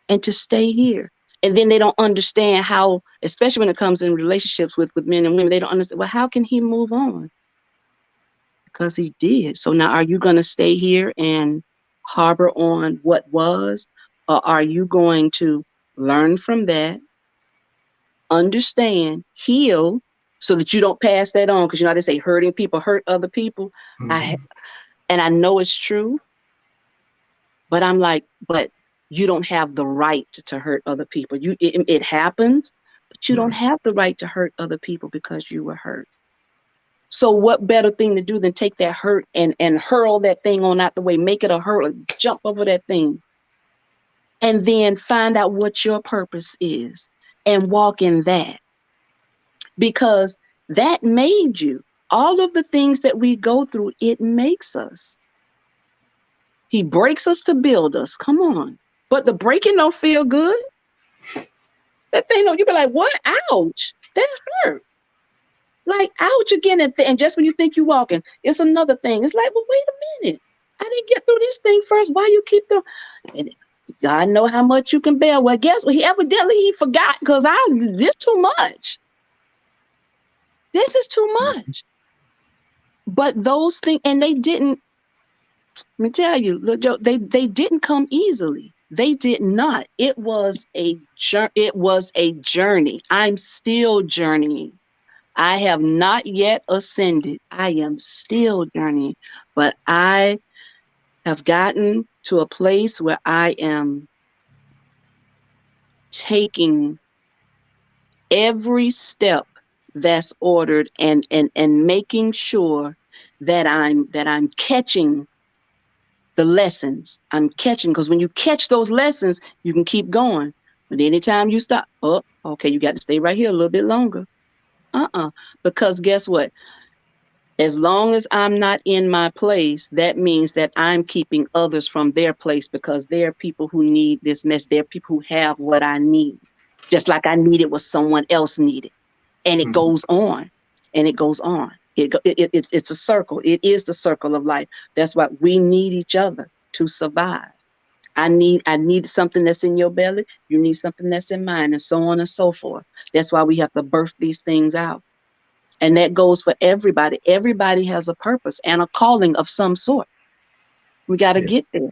and to stay here? And then they don't understand how, especially when it comes in relationships with men and women, they don't understand. Well, how can he move on? Because he did. So now, are you gonna stay here and harbor on what was, or are you going to learn from that, understand, heal, so that you don't pass that on? Because they say hurting people hurt other people. Mm-hmm. And I know it's true, but I'm like, but you don't have the right to hurt other people. It happens, but you don't have the right to hurt other people because you were hurt. So what better thing to do than take that hurt and hurl that thing on out the way, make it a hurdle, jump over that thing, and then find out what your purpose is and walk in that. Because that made you. All of the things that we go through, it makes us. He breaks us to build us. Come on. But the breaking don't feel good. That thing, you be like, what? Ouch. That hurt. Like, ouch again. And just when you think you're walking, it's another thing. It's like, well, wait a minute. I didn't get through this thing first. Why you keep throwing? And God know how much you can bear. Well, guess what? He forgot, because this too much. This is too much. But those things, and they didn't, let me tell you, look, Joe, they didn't come easily. They did not. It was a journey. I'm still journeying. I have not yet ascended. I am still journeying, but I have gotten to a place where I am taking every step that's ordered and making sure that I'm catching the lessons. I'm catching, because when you catch those lessons, you can keep going. But anytime you stop, okay, you got to stay right here a little bit longer. Because guess what? As long as I'm not in my place, that means that I'm keeping others from their place, because there are people who need this mess. There are people who have what I need, just like I needed what someone else needed. And it goes on, and it goes on. It's a circle. It is the circle of life. That's why we need each other to survive. I need something that's in your belly. You need something that's in mine, and so on and so forth. That's why we have to birth these things out. And that goes for everybody. Everybody has a purpose and a calling of some sort. We got to get there.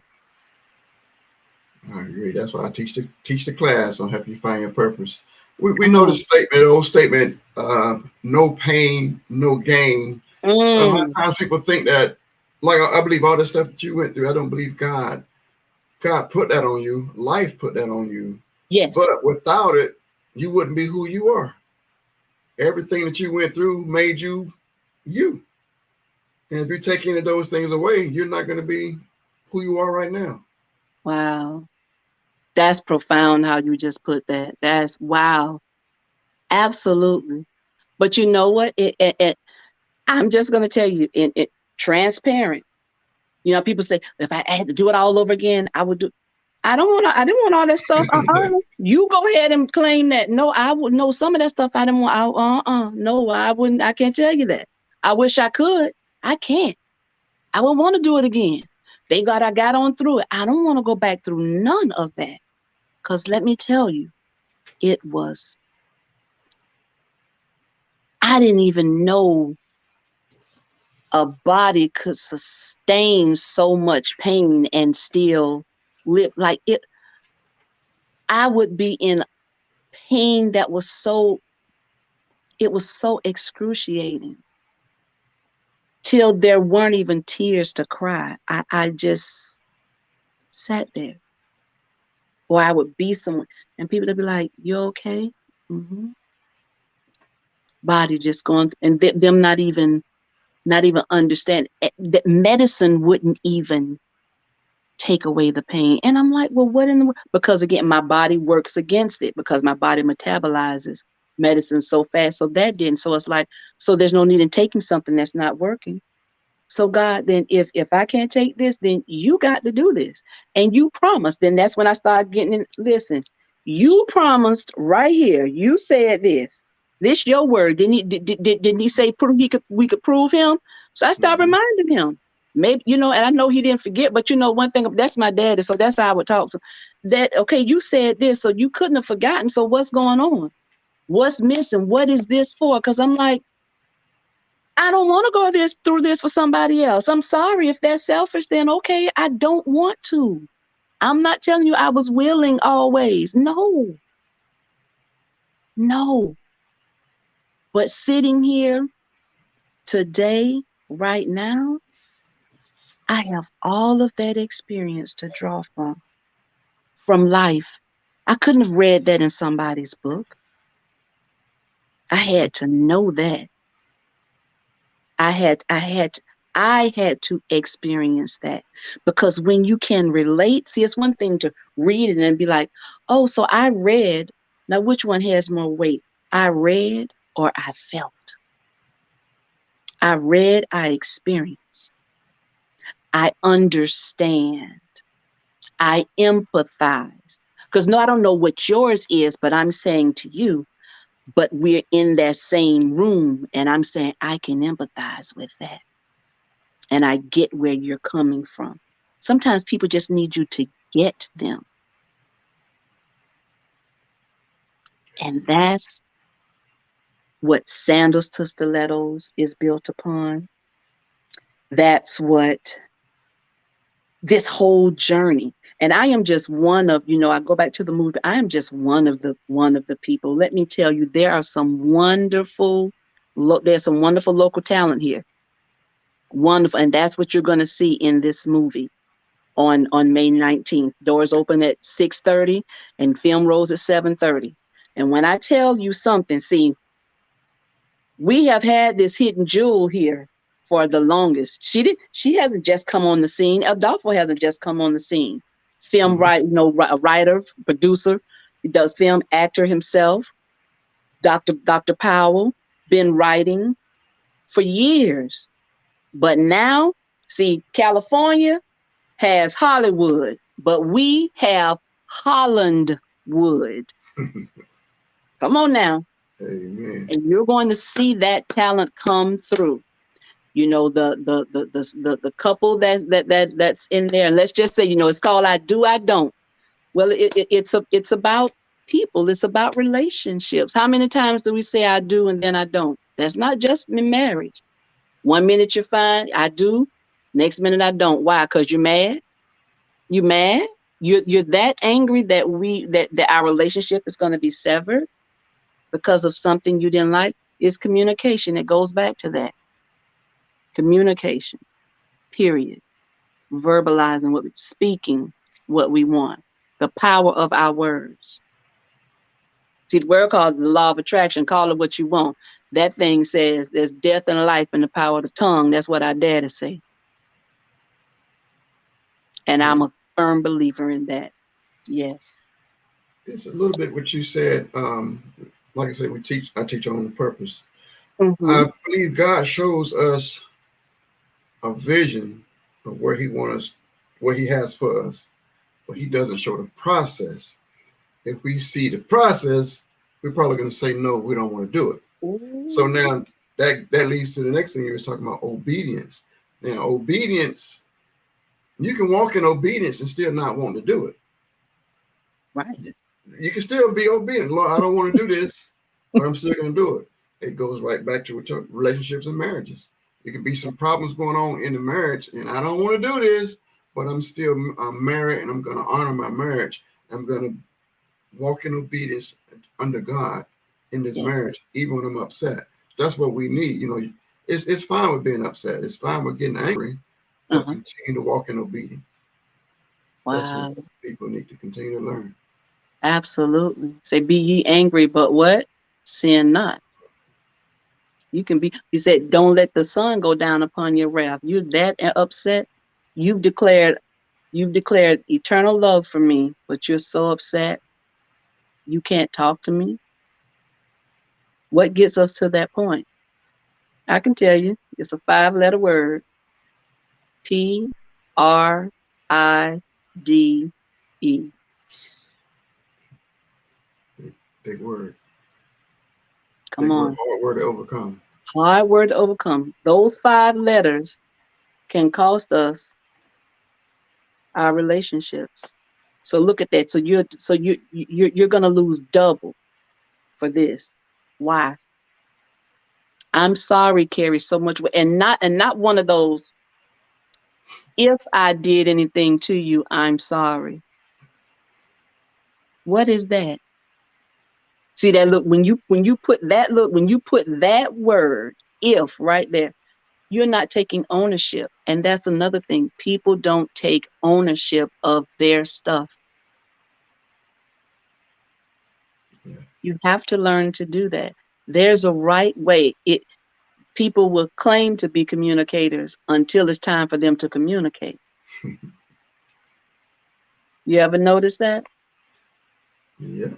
I agree. That's why I teach the class on help you find your purpose. We Come know the on. statement, the old statement, no pain, no gain. A lot of Mm, times people think that, like I believe all the stuff that you went through. I don't believe God put that on you. Life put that on you. yes. But without it, you wouldn't be who you are. Everything that you went through made you you. And if you take any of those things away, you're not going to be who you are right now. Wow. That's profound how you just put that. That's wow. Absolutely. But you know what? I'm just going to tell you, transparent. You know, people say if I had to do it all over again, I would do. I don't want. I didn't want all that stuff. You go ahead and claim that. No, I would know some of that stuff. I didn't want. No, I wouldn't. I can't tell you that. I wish I could. I can't. I wouldn't want to do it again. Thank God I got on through it. I don't want to go back through none of that. Cause let me tell you, it was. I didn't even know a body could sustain so much pain and still live like it. I would be in pain that was so, it was so excruciating till there weren't even tears to cry. I just sat there. Or I would be someone and people would be like, you okay? Mm-hmm. Body just going and them not even understand that medicine wouldn't even take away the pain. And I'm like, well, what in the world? Because again, my body works against it because my body metabolizes medicine so fast. So that didn't. So it's like, so there's no need in taking something that's not working. So God, then if I can't take this, then you got to do this. And you promised. Then that's when I started getting in. Listen, you promised right here. You said this. This your word. Didn't he say we could prove him? So I started Mhm. reminding him. Maybe, and I know he didn't forget, but one thing, that's my daddy, so that's how I would talk. So that, okay, you said this, so you couldn't have forgotten. So what's going on? What's missing? What is this for? Because I'm like, I don't want to go through this for somebody else. I'm sorry if they're selfish, then okay, I don't want to. I'm not telling you I was willing always. No, no. But sitting here today, right now, I have all of that experience to draw from life. I couldn't have read that in somebody's book. I had to know that. I had I had I had to experience that because when you can relate, see, it's one thing to read it and be like, oh, so I read. Now, which one has more weight? I read or I felt? I read, I experienced, I understand, I empathize. Because no, I don't know what yours is, but I'm saying to you, but we're in that same room, and I'm saying I can empathize with that. And I get where you're coming from. Sometimes people just need you to get them. And that's what Sandals to Stilettos is built upon. That's what this whole journey. And I am just one of, I go back to the movie, I am just one of the people. Let me tell you, there's some wonderful local talent here. Wonderful. And that's what you're going to see in this movie. On May 19th. Doors open at 6:30 and film rolls at 7:30. And when I tell you something, see, we have had this hidden jewel here for the longest. She hasn't just come on the scene. Adolfo hasn't just come on the scene. Film Mhm. a writer, producer, he does film, actor himself. Dr. Powell been writing for years. But now, see, California has Hollywood, but we have Holland Wood. Come on now. Amen. And you're going to see that talent come through. The couple that's in there. And let's just say, it's called I Do, I Don't. Well, it's about people. It's about relationships. How many times do we say I do and then I don't? That's not just in marriage. 1 minute you're fine, I do. Next minute I don't. Why? Because you're mad. You mad? you're that angry that that our relationship is going to be severed because of something you didn't like. Is communication. It goes back to that. Communication, period. Verbalizing speaking what we want. The power of our words. See, the word called the law of attraction. Call it what you want. That thing says there's death and life in the power of the tongue. That's what our daddy say. And I'm a firm believer in that. Yes. It's a little bit what you said. Like I said, I teach on purpose. Mm-hmm. I believe God shows us a vision of where He wants us, what He has for us, but He doesn't show the process. If we see the process, we're probably going to say no, we don't want to do it. Ooh. So now that leads to the next thing you was talking about, obedience. Now, obedience, you can walk in obedience and still not want to do it. Right. You can still be obedient. Lord, I don't want to do this, but I'm still going to do it. It goes right back to relationships and marriages. There can be some problems going on in the marriage, and I don't want to do this, but I'm married, and I'm going to honor my marriage. I'm going to walk in obedience under God in this marriage, even when I'm upset. That's what we need. You know, it's fine with being upset. It's fine with getting angry, but continue to walk in obedience. Wow. That's what people need to continue to learn. Absolutely. Say, be ye angry, but what? Sin not. You can be, he said, don't let the sun go down upon your wrath. You're that upset. You've declared eternal love for me, but you're so upset. You can't talk to me. What gets us to that point? I can tell you, it's a 5-letter word. PRIDE. Big word. Come on. Hard word to overcome. Hard word to overcome. Those 5 letters can cost us our relationships. So look at that. So you're gonna lose double for this. Why? I'm sorry, carries so much weight, and not one of those. If I did anything to you, I'm sorry. What is that? See that look when you put that word if right there, you're not taking ownership. And that's another thing. People don't take ownership of their stuff. Yeah. You have to learn to do that. There's a right way. People will claim to be communicators until it's time for them to communicate. You ever notice that? Yeah.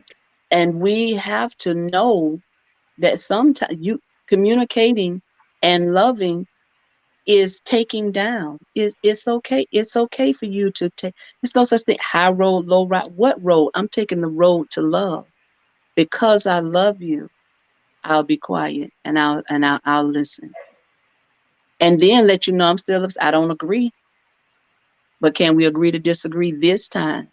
And we have to know that sometimes communicating and loving is taking down. It's okay. It's okay for you to take. There's no such thing. High road, low road. What road? I'm taking the road to love. Because I love you, I'll be quiet and I'll listen. And then let you know I'm still upset. I don't agree. But can we agree to disagree this time?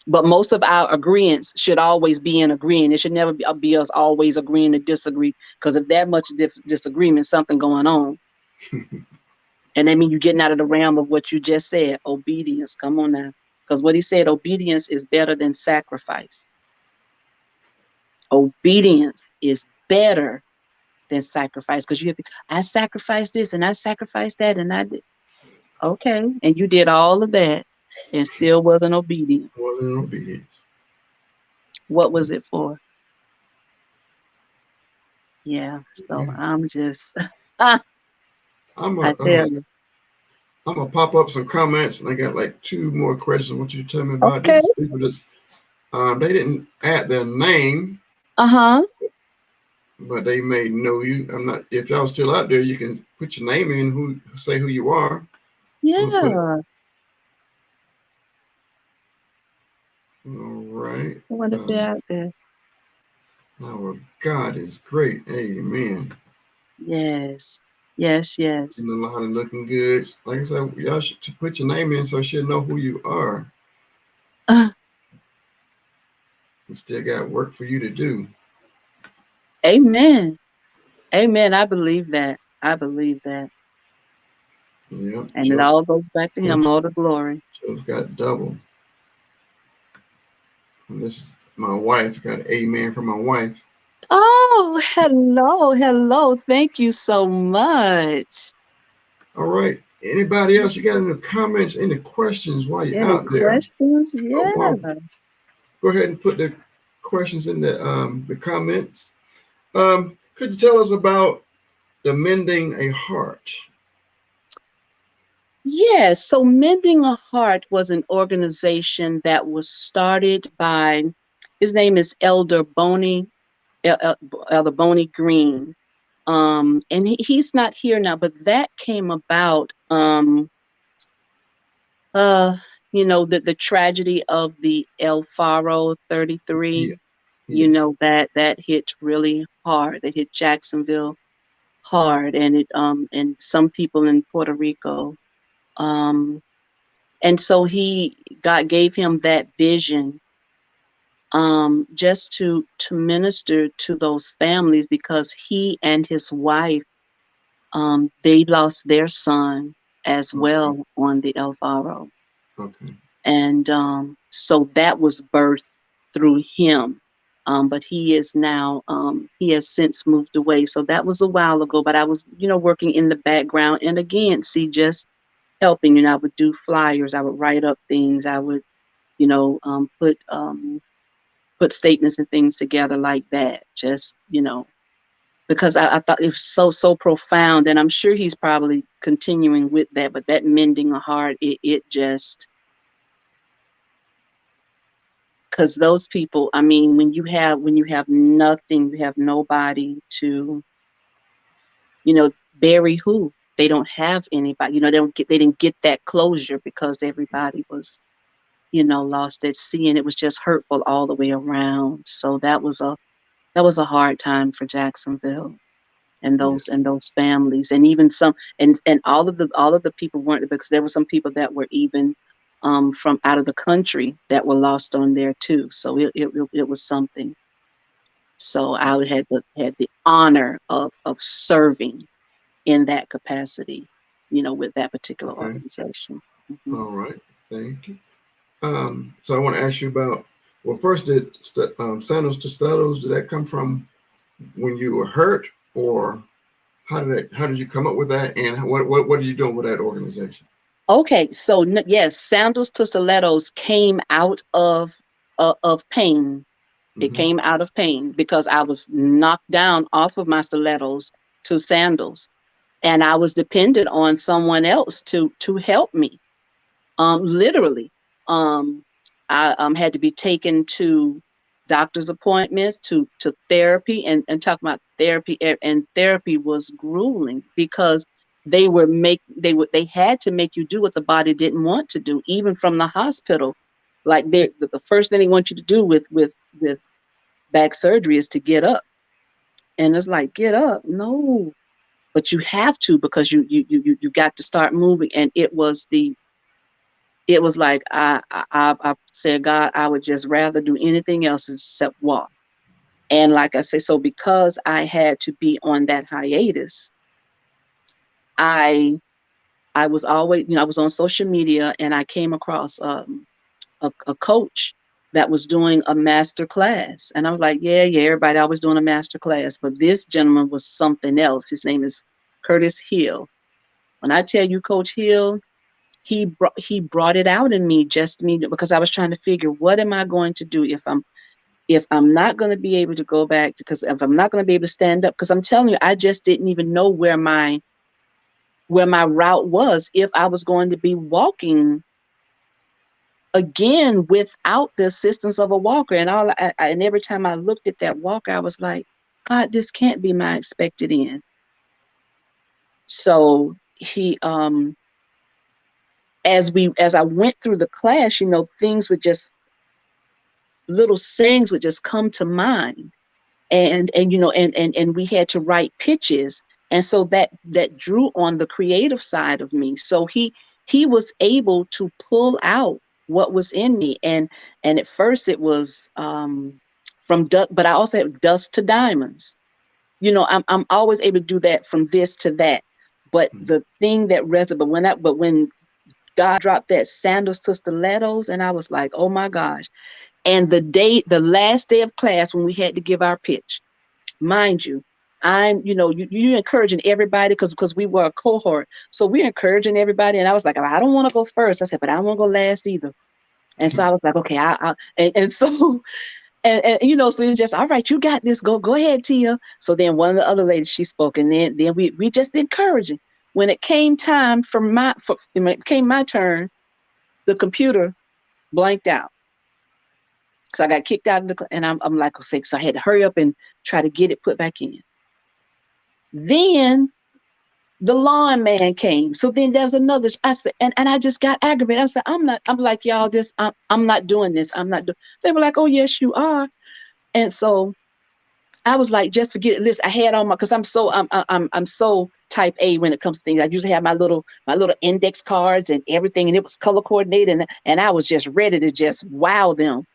But most of our agreements should always be in agreeing. It should never be us always agreeing to disagree. Because if that much disagreement, something going on. And that means you're getting out of the realm of what you just said. Obedience. Come on now. Because what he said, obedience is better than sacrifice. Obedience is better than sacrifice. Because I sacrificed this and I sacrificed that and I did. Okay. And you did all of that and still wasn't obedient. Wasn't obedience. What was it for? Yeah. So I'm just I'm gonna pop up some comments, and I got like 2 more questions. I want you to tell me about this. People just they didn't add their name. But they may know you. I'm not. If y'all still out there, you can put your name in. Say who you are. Yeah. All right. I want to be out there. Our God is great. Amen. Yes. Yes. Yes. In the line and looking good. Like I said, y'all should put your name in so she'll know who you are. We still got work for you to do. Amen. Amen. I believe that. I believe that. Yeah. And it all goes back to him, all the glory. Joe's got double. And this is my wife. Got an amen from my wife. Oh, hello, hello. Thank you so much. All right. Anybody else? You got any comments, any questions while you're Any out there? questions? Yeah. Well, go ahead and put the questions in the comments. Could you tell us about the Mending a Heart? Yes. So Mending a Heart was an organization that was started by, his name is Elder Boney, Elder Boney Green. And he's not here now, but that came about, uh, the tragedy of the El Faro 33, Yeah. Yes. that hit really hard. That hit Jacksonville hard, and and some people in Puerto Rico. Um, and so God gave him that vision, just to minister to those families, because he and his wife, they lost their son as Okay. well on the El Faro. Okay. And so that was birthed through him. But he has since moved away. So that was a while ago, but I was, working in the background. And again, see, just helping. I would do flyers, I would write up things, I would, put statements and things together like that. Just, because I thought it was so profound. And I'm sure he's probably continuing with that, but that mending a heart, it just, because those people, I mean, when you have nothing, you have nobody to, bury who. They don't have anybody, they didn't get that closure because everybody was, lost at sea, and it was just hurtful all the way around. So that was a hard time for Jacksonville and Yeah. those families, and even some, and all of the people weren't, because there were some people that were even, from out of the country, that were lost on there too. So it was something. So I had the honor of serving in that capacity, with that particular Okay. organization. Hmm. All right. Thank you. So I want to ask you about. Well, first, did Santos Tostados, did that come from when you were hurt, or how did you come up with that, and what are you doing with that organization? Okay, so yes, Sandals to Stilettos came out of pain. It Hmm. came out of pain because I was knocked down off of my stilettos to sandals, and I was dependent on someone else to help me. Literally, um, I had to be taken to doctor's appointments, to therapy, and talk about therapy, and therapy was grueling because they had to make you do what the body didn't want to do, even from the hospital. Like the first thing they want you to do with back surgery is to get up, and it's like, get up, no, but you have to, because you got to start moving. And it was like, I said, God, I would just rather do anything else except walk. And like I say, so because I had to be on that hiatus, I I was always, I was on social media, and I came across, a coach that was doing a master class. And I was like, yeah, yeah, everybody always doing a master class. But this gentleman was something else. His name is Curtis Hill. When I tell you, Coach Hill, he brought it out in me, just me, because I was trying to figure, what am I going to do if I'm not going to be able to go back, because if I'm not going to be able to stand up, because I'm telling you, I just didn't even know where my route was, if I was going to be walking again without the assistance of a walker. And and every time I looked at that walker, I was like, God, this can't be my expected end. So he as I went through the class, things would just, little sayings would just come to mind. And we had to write pitches. And so that drew on the creative side of me. So he was able to pull out what was in me. And at first it was, from dust, but I also had dust to diamonds. I'm always able to do that, from this to that. But the thing that resonated, but when God dropped that sandals to stilettos, and I was like, oh my gosh. And the last day of class, when we had to give our pitch, mind you, you're encouraging everybody because we were a cohort. So we're encouraging everybody. And I was like, I don't want to go first. I said, but I don't want to go last either. And so I was like, okay, and so, so it's just, all right, you got this. Go ahead, Tia. So then one of the other ladies, she spoke, and then we just encouraging. When it came time when it came my turn, the computer blanked out. So I got kicked out of and I'm like, okay, so I had to hurry up and try to get it put back in. Then the lawn man came. So then there was another, I said, and I just got aggravated. I said, I'm like, y'all, I'm not doing this. They were like, oh, yes, you are. And so I was like, just forget it. Listen, I had on because I'm so type A when it comes to things. I usually have my little index cards and everything, and it was color coordinated, and I was just ready to just wow them.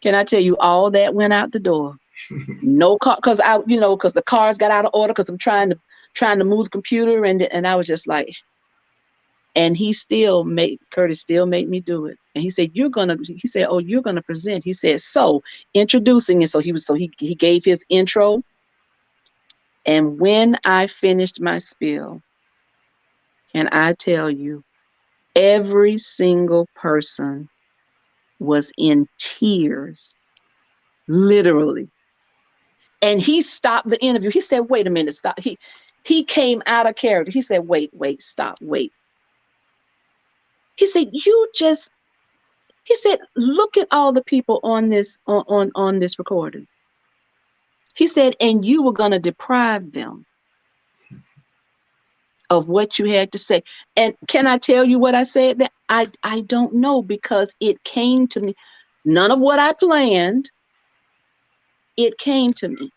Can I tell you, all that went out the door? No car, because because the cars got out of order because I'm trying to move the computer, and I was just like, and Curtis still made me do it. And he said, you're gonna present. He said, so introducing, and so he gave his intro. And when I finished my spiel, can I tell you, every single person was in tears, literally. And he stopped the interview. He said, wait a minute, stop. He came out of character. He said, wait, stop, wait. He said, look at all the people on this recording. He said, and you were going to deprive them of what you had to say. And can I tell you what I said? That I don't know, because it came to me. None of what I planned. It came to me.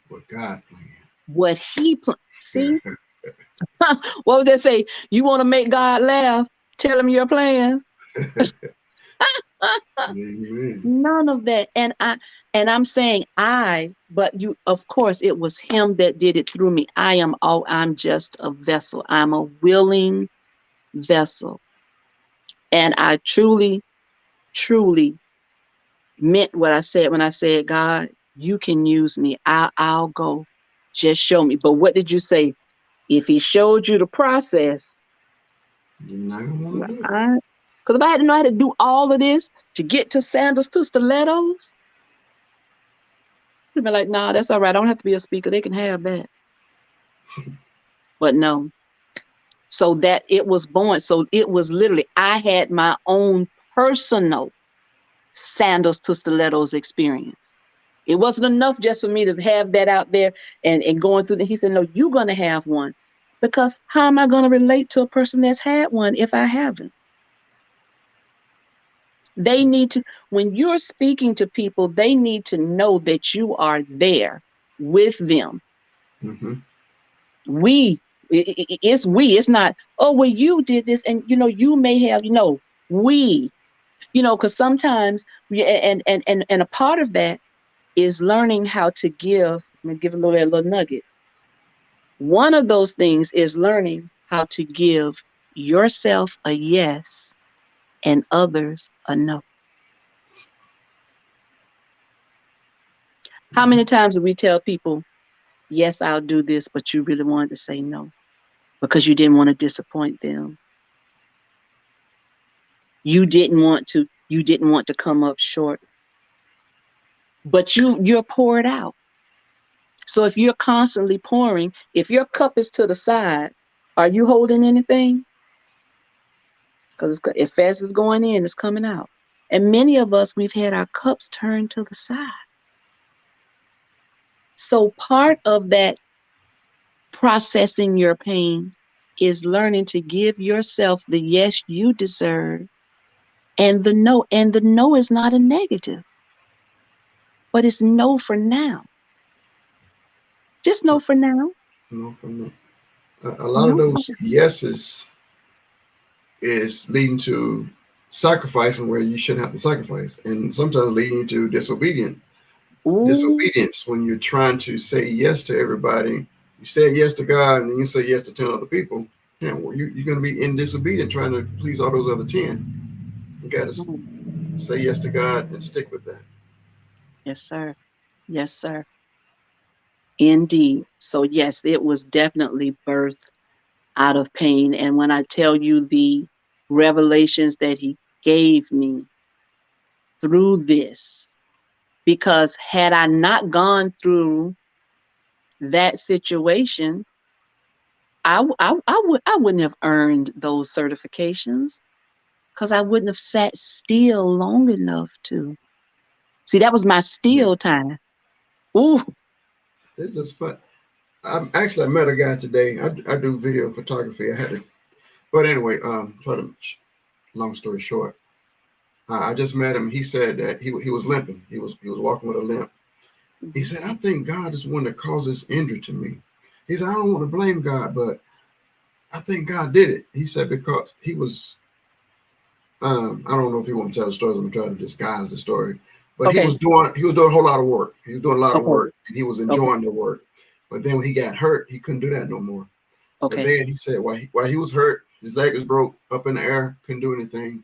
What God planned. What he planned. See? What would they say? You want to make God laugh? Tell him your plans. None of that. And I'm saying but you, of course, it was him that did it through me. I'm just a vessel. I'm a willing vessel. And I truly, truly meant what I said when I said, God, you can use me. I'll go. Just show me. But what did you say? If he showed you the process, you're not gonna want to do it. Because if I had to know how to do all of this to get to sandals to stilettos, I'd be like, nah, that's all right. I don't have to be a speaker. They can have that. But no. So that it was born. So it was literally, I had my own personal sandals to stilettos experience. It wasn't enough just for me to have that out there and going through. He said, no, you're going to have one. Because how am I going to relate to a person that's had one if I haven't? They need to, when you're speaking to people, they need to know that you are there with them. Mm-hmm. It's not, oh, well, you did this and, you may have, we, because sometimes, and a part of that is learning how to give. Let me give a little nugget. One of those things is learning how to give yourself a yes and others a no. How many times do we tell people, yes, I'll do this, but you really wanted to say no because you didn't want to disappoint them. You didn't want to come up short, but you're poured out. So if you're constantly pouring, if your cup is to the side, are you holding anything? Because as fast as it's going in, it's coming out. And many of us, we've had our cups turned to the side. So part of that processing your pain is learning to give yourself the yes you deserve and the no. And the no is not a negative, but it's no for now. Just no for now. No for now. A lot of those yeses is leading to sacrificing where you shouldn't have to sacrifice, and sometimes leading to disobedience when you're trying to say yes to everybody. You say yes to God, and then you say yes to 10 other people. Yeah, well, you're going to be in disobedience trying to please all those other 10. You got to say yes to God and stick with that. Yes, sir. Yes, sir. Indeed. So yes, it was definitely birthed out of pain. And when I tell you the revelations that he gave me through this, because had I not gone through that situation, I wouldn't have earned those certifications because I wouldn't have sat still long enough to. See, that was my Yeah. still time. Ooh, It's just fun. I met a guy today. I do video photography. I had to, but anyway, long story short, I just met him. He said that he was limping. He was walking with a limp. He mhm. said, I think God is the one that causes injury to me. He said, I don't want to blame God, but I think God did it. He said, because he was, I don't know if he want to tell the story. I'm trying to disguise the story, but he Okay, was doing a whole lot of work. He was doing a lot of okay, work and he was okay, enjoying the work. But then when he got hurt, he couldn't do that no more. But okay. then he said, while he was hurt, his leg was broke up in the air, couldn't do anything.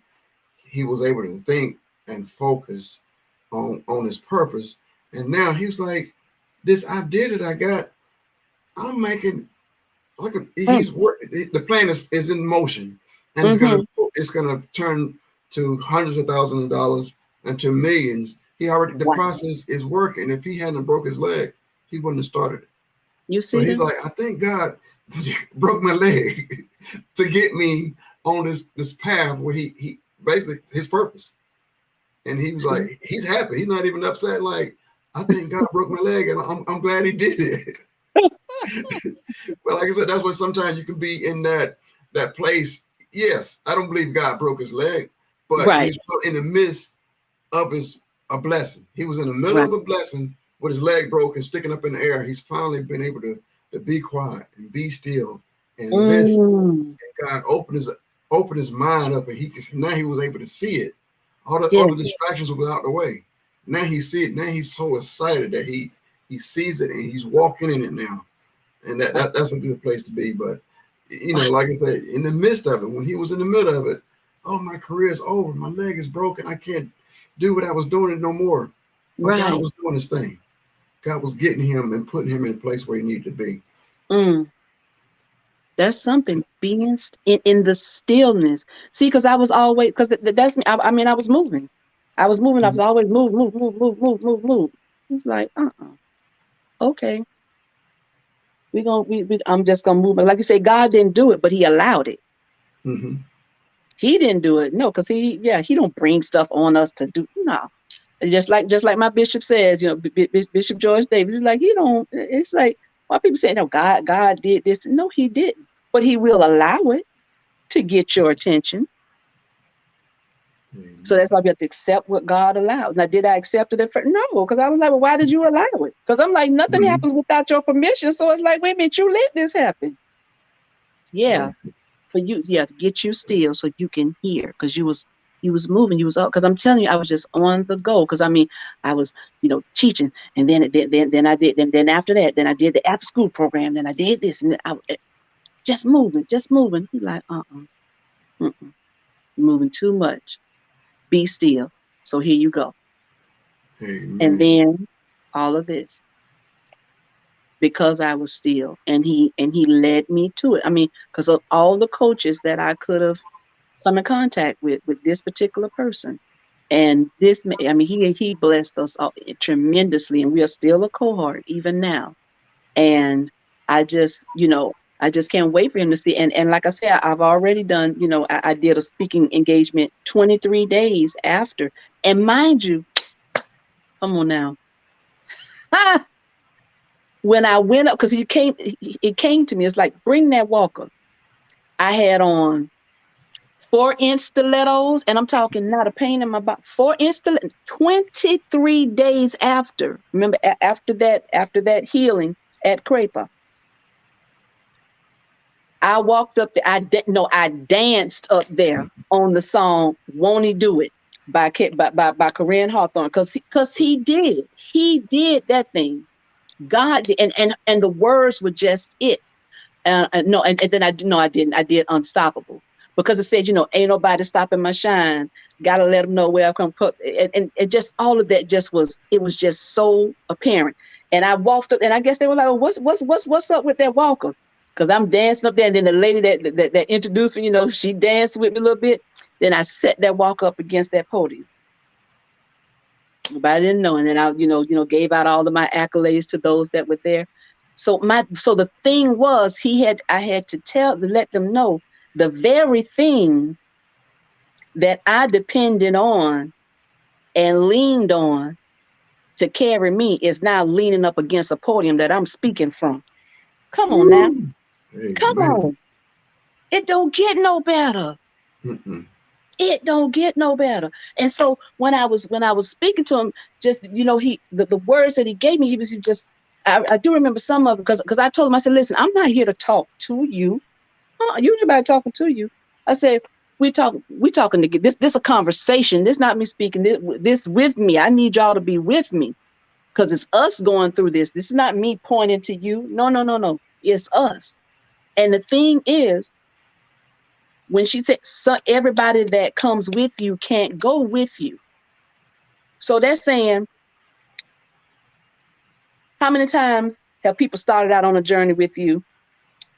He was able to think and focus on his purpose. And now he was like, this, I did it. I'm making, Mm, he's work. The plan is in motion, and mm-hmm. it's gonna turn to hundreds of thousands of dollars and to millions. The Wow. process is working. If he hadn't broke his leg, he wouldn't have started it. You So see he's them? like, I thank God broke my leg to get me on this path where he basically his purpose. And he was See? like, he's happy. He's not even upset. Like, I think God broke my leg, and I'm glad He did it. Well, like I said, that's why sometimes you can be in that place. Yes, I don't believe God broke his leg, but Right, he's in the midst of a blessing. He was in the middle right. of a blessing with his leg broken, sticking up in the air. He's finally been able to be quiet and be still and listen. Mm, And God opened his mind up, and now he was able to see it. All yeah. the distractions were out the way. Now he see it. Now he's so excited that he sees it and he's walking in it now. And Wow. that's a good place to be. But like I said, in the midst of it, when he was in the middle of it, oh, my career is over. My leg is broken. I can't do what I was doing no more. But God Right. was doing his thing. God was getting him and putting him in a place where he needed to be. Mm. That's something being in the stillness. See, because I was always because that's me. I mean, I was moving. I was moving. I was Mhm. always move. It's like, okay, I'm just gonna move. But like you say, God didn't do it, but He allowed it. Mhm. He didn't do it. No, because he don't bring stuff on us to do. No, just like my bishop says, Bishop George Davis is like he don't. It's like why people say no, God did this. No, He didn't, but He will allow it to get your attention. So Amen. that's why we have to accept what God allowed. Now, did I accept it at first? No, because I was like, well, why did you allow it? Because I'm like, nothing Mhm. happens without your permission. So it's like, wait a minute, you let this happen. Yeah, Yes. for you, yeah, to get you still so you can hear, because you was moving, you was up. Because I'm telling you, I was just on the go. Because I mean, I was, teaching, and then I did, then after that, then I did the after school program, then I did this, and just moving, just moving. He's like, mm-mm, moving too much. Be still. So here you go. And Amen. then all of this because I was still, and he led me to it. I mean, because of all the coaches that I could have come in contact with this particular person, and I mean, he blessed us all tremendously, and we are still a cohort even now. And I just, I just can't wait for him to see. And like I said, I've already done, I did a speaking engagement 23 days after, and mind you, come on now. When I went up, because it came to me. It's like, bring that walker. I had on 4-inch stilettos, and I'm talking not a pain in my body. 4-inch stilettos. 23 days after. Remember, after that healing at Crepa, I walked up there. I danced up there on the song "Won't He Do It" by Corinne Hawthorne, because he did that thing. God did, and the words were just it. No, and then I no, I didn't. I did Unstoppable. because it said, ain't nobody stopping my shine. Gotta let them know where I come from. And it just, all of that it was just so apparent. And I walked up, and I guess they were like, what's up with that walker? Because I'm dancing up there, and then the lady that introduced me, she danced with me a little bit. Then I set that walker up against that podium. But I didn't know. And then I, gave out all of my accolades to those that were there. So the thing was, I had to let them know the very thing that I depended on and leaned on to carry me is now leaning up against a podium that I'm speaking from. Come on now. Amen. Come on. It don't get no better. Mm-mm. It don't get no better. And so when I was speaking to him, just, the words that he gave me, he was just, I do remember some of it because I told him, I said, listen, I'm not here to talk to you. You nobody talking to you. I said, we talking to get this a conversation. This not me speaking this with me. I need y'all to be with me because it's us going through this. This is not me pointing to you. No. It's us. And the thing is, when she said, everybody that comes with you can't go with you. So that's saying, how many times have people started out on a journey with you?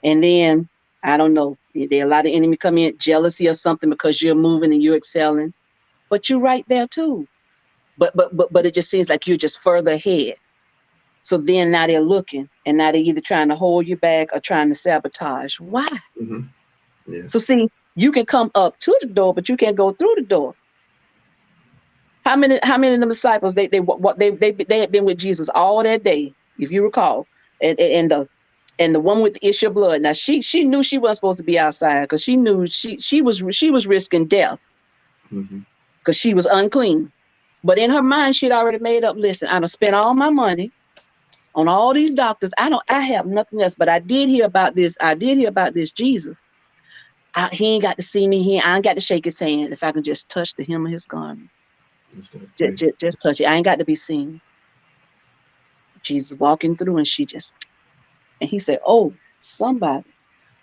And then, I don't know, there are a lot of enemy come in, jealousy or something because you're moving and you're excelling. But you're right there too. But it just seems like you're just further ahead. So then now they're looking, and now they're either trying to hold you back or trying to sabotage. Why? Mm-hmm. Yeah. So see, you can come up to the door, but you can't go through the door. How many of the disciples they had been with Jesus all that day, if you recall, and the woman with the issue of blood. Now she knew she wasn't supposed to be outside because she knew she was risking death because she was unclean. But in her mind, she'd already made up. Listen, I done spent all my money on all these doctors. I have nothing else. But I did hear about this. I did hear about this Jesus. He ain't got to see me. I ain't got to shake his hand. If I can just touch the hem of his garment, just touch it. I ain't got to be seen. Jesus walking through, and and he said, "Oh, somebody."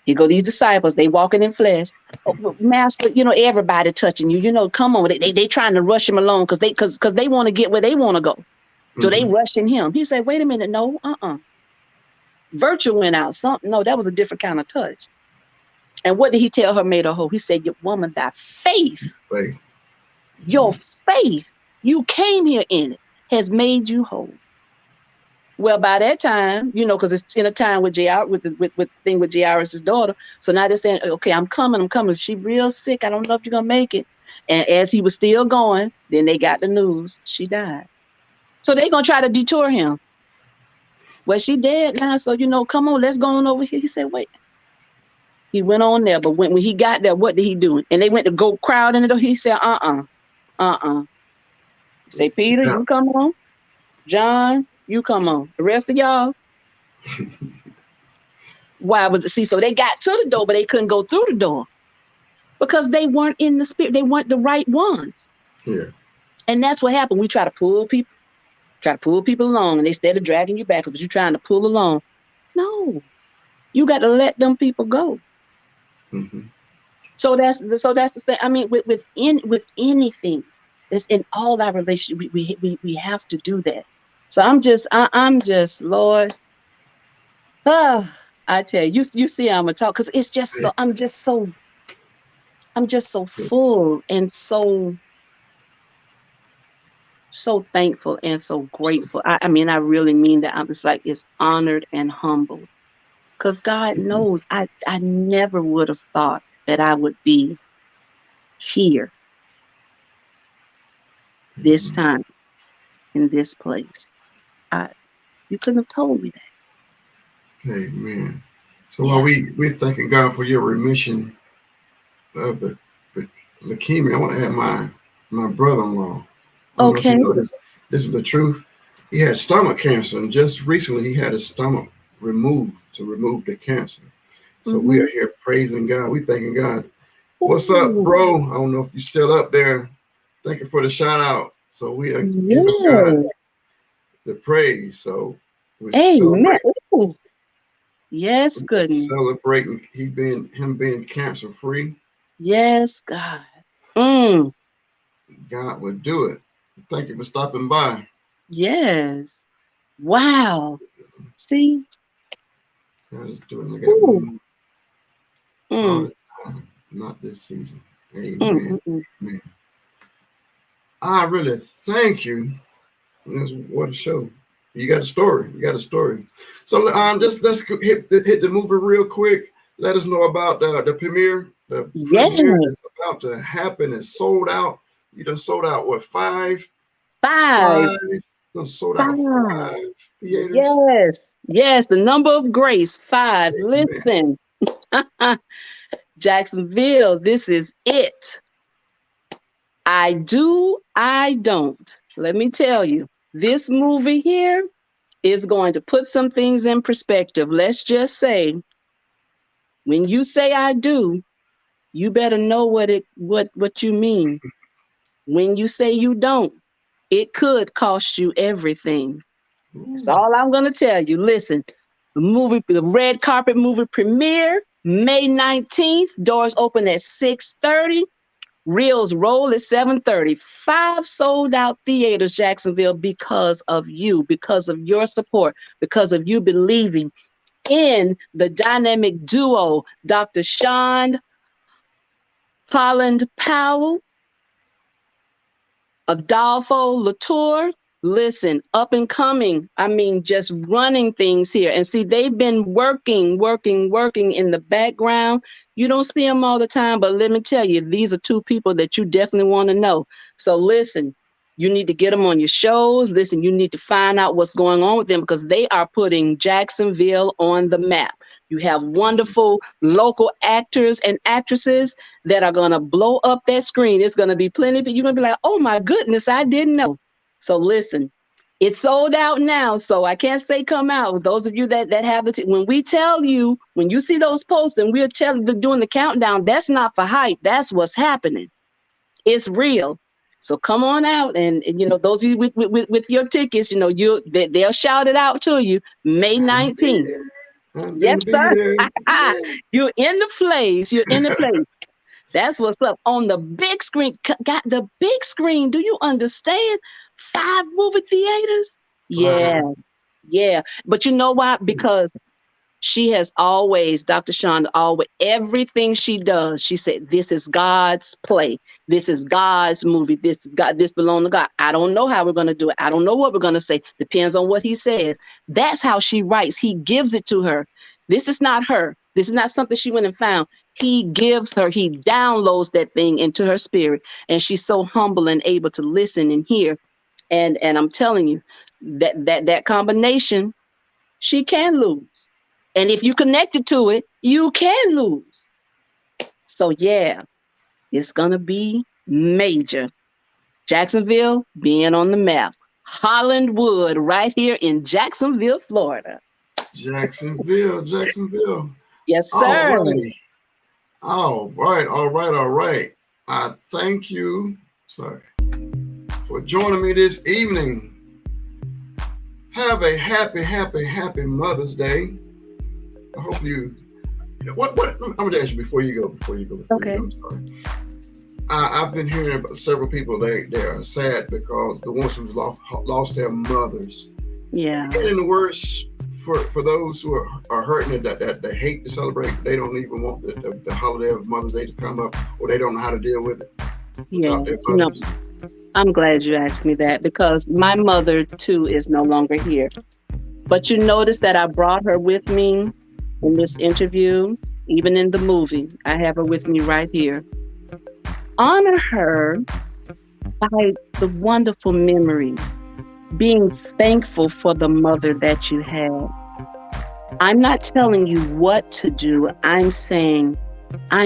Here go these disciples. They walking in flesh. Oh, Master, everybody touching you. Come on. They trying to rush him along because they want to get where they want to go. So they rushing him. He said, "Wait a minute, no, Virtue went out. No, that was a different kind of touch." And what did he tell her made her whole? He said, "Your woman, thy faith, your faith, you came here in it, has made you whole." Well, by that time, because it's in a time with the thing with Jairus' daughter. So now they're saying, "Okay, I'm coming. She real sick. I don't know if you're gonna make it." And as he was still going, then they got the news she died. So they're gonna try to detour him. Well, she dead now, so come on, let's go on over here. He said, "Wait." He went on there, but when he got there, what did he do? And they went to go crowd in the door. He said, Say, "Peter, you come on. John, you come on. The rest of y'all." Why was it? See, so they got to the door, but they couldn't go through the door because they weren't in the spirit. They weren't the right ones. Yeah. And that's what happened. We try to pull people along, and instead of dragging you back, because you're trying to pull along. No, you got to let them people go. Mm-hmm. So that's the thing. I mean, with anything, it's in all our relationships. We have to do that. So I'm just Lord. I tell you, you see, I'm gonna talk because it's just so. I'm just so full and so thankful and so grateful. I mean, I really mean that. I'm just like, it's honored and humbled. Because God knows I never would have thought that I would be here this time in this place. You couldn't have told me that. Amen. So while we're thanking God for your remission of the leukemia, I want to have my brother-in-law. Okay. This is the truth. He had stomach cancer, and just recently he had his stomach removed to remove the cancer. So we are here praising God. We thanking God. What's up, bro? I don't know if you're still up there. Thank you for the shout out. So we are giving God the praise. So amen. Yes, good. Celebrating him being cancer free. Yes, God. Mm, God will do it. Thank you for stopping by. yes. Wow. See? God is doing. I got Ooh. more all Mm, the time, not this season. mm, Amen. mm, mm. Amen. I really thank you. What a show. You got a story. You got a story. So just let's hit the movie real quick. Let us know about the premiere. The Yes. premiere that's about to happen is sold out. You done sold out what, five? Five. Five. Done sold out Five. five theaters. Yes. Yes. The number of grace. Five. Amen. Listen. Jacksonville, this is it. I do, I don't. Let me tell you, this movie here is going to put some things in perspective. Let's just say, when you say I do, you better know what you mean. When you say you don't, it could cost you everything. That's Ooh. all I'm gonna tell you. Listen, the red carpet movie premiere, May 19th. Doors open at 6:30. Reels roll at 7:30. Five sold out theaters, Jacksonville, because of you, because of your support, because of you believing in the dynamic duo, Dr. Sean Holland Powell, Adolfo Latour. Listen, up and coming. I mean, just running things here. And see, they've been working in the background. You don't see them all the time, but let me tell you, these are two people that you definitely want to know. So listen, you need to get them on your shows. Listen, you need to find out what's going on with them because they are putting Jacksonville on the map. You have wonderful local actors and actresses that are going to blow up that screen. It's going to be plenty, but you're going to be like, oh my goodness, I didn't know. So listen, it's sold out now. So I can't say come out. Those of you that have it, when we tell you, when you see those posts and we're telling you doing the countdown, that's not for hype. That's what's happening. It's real. So come on out and you know, those of you with your tickets, you know, they'll shout it out to you May 19th. I'm Yes, gonna be sir. there. Yeah. You're in the place. You're in the place. That's what's up on the big screen. Got the big screen. Do you understand? 5 movie theaters. Yeah, Wow. yeah. But you know why? Because she has always, Dr. Sean, always, everything she does, she said, this is God's play. This is God's movie. This is God. This belongs to God. I don't know how we're going to do it. I don't know what we're going to say. Depends on what he says. That's how she writes. He gives it to her. This is not her. This is not something she went and found. He gives her, he downloads that thing into her spirit. And she's so humble and able to listen and hear. And I'm telling you, that combination, she can lose. And if you connected to it, you can lose. So yeah, it's gonna be major. Jacksonville being on the map. Hollandwood right here in Jacksonville, Florida. Jacksonville. Yes, All sir. right. All right. I thank you, for joining me this evening. Have a happy Mother's Day. I hope you. What? I'm gonna ask you before you go. Okay. I'm sorry. I've been hearing about several people. They are sad because the ones who lost their mothers. Yeah. Getting worse for those who are hurting that they hate to celebrate. They don't even want the holiday of Mother's Day to come up, or they don't know how to deal with it. Yeah. No, I'm glad you asked me that because my mother too is no longer here. But you notice that I brought her with me in this interview, even in the movie. I have her with me right here. Honor her by the wonderful memories, being thankful for the mother that you had. I'm not telling you what to do. I'm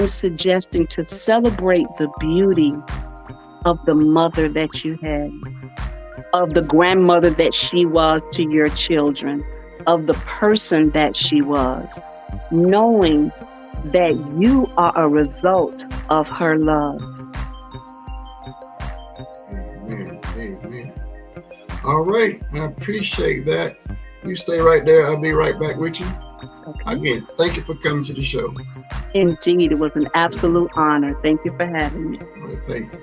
suggesting to celebrate the beauty of the mother that you had, of the grandmother that she was to your children, of the person that she was, knowing that you are a result of her love. Amen. All right. I appreciate that. You stay right there. I'll be right back with you. Okay. Again, thank you for coming to the show. Indeed, it was an absolute honor. Thank you for having me. All right, thank you.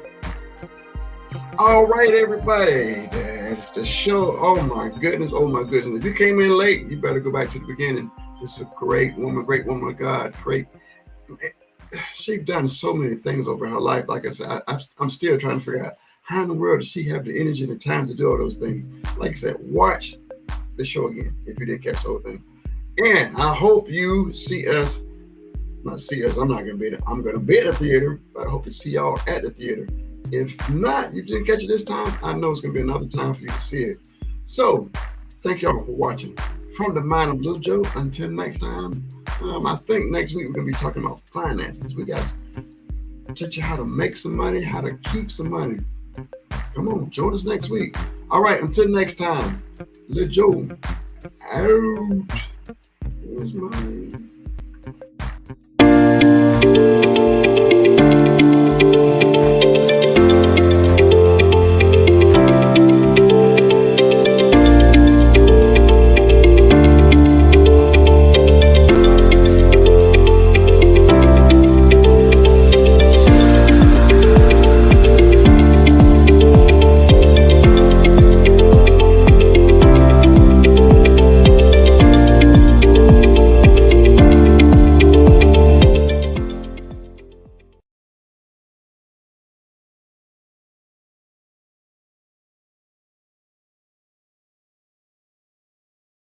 All right, everybody. That's the show. Oh my goodness. Oh my goodness. If you came in late, you better go back to the beginning. This is a great woman of God. Great. She's done so many things over her life. Like I said, I'm still trying to figure out how in the world does she have the energy and the time to do all those things. Like I said, watch the show again if you didn't catch the whole thing. And I hope you see us. Not see us. I'm not going to be there. I'm going to be at the theater, but I hope to see y'all at the theater. If not, you didn't catch it this time, I know it's going to be another time for you to see it. So, thank y'all for watching. From the mind of Lil Joe, until next time, I think next week we're going to be talking about finances. We got to teach you how to make some money, how to keep some money. Come on, join us next week. All right, until next time, Lil Joe, out. Here's mine.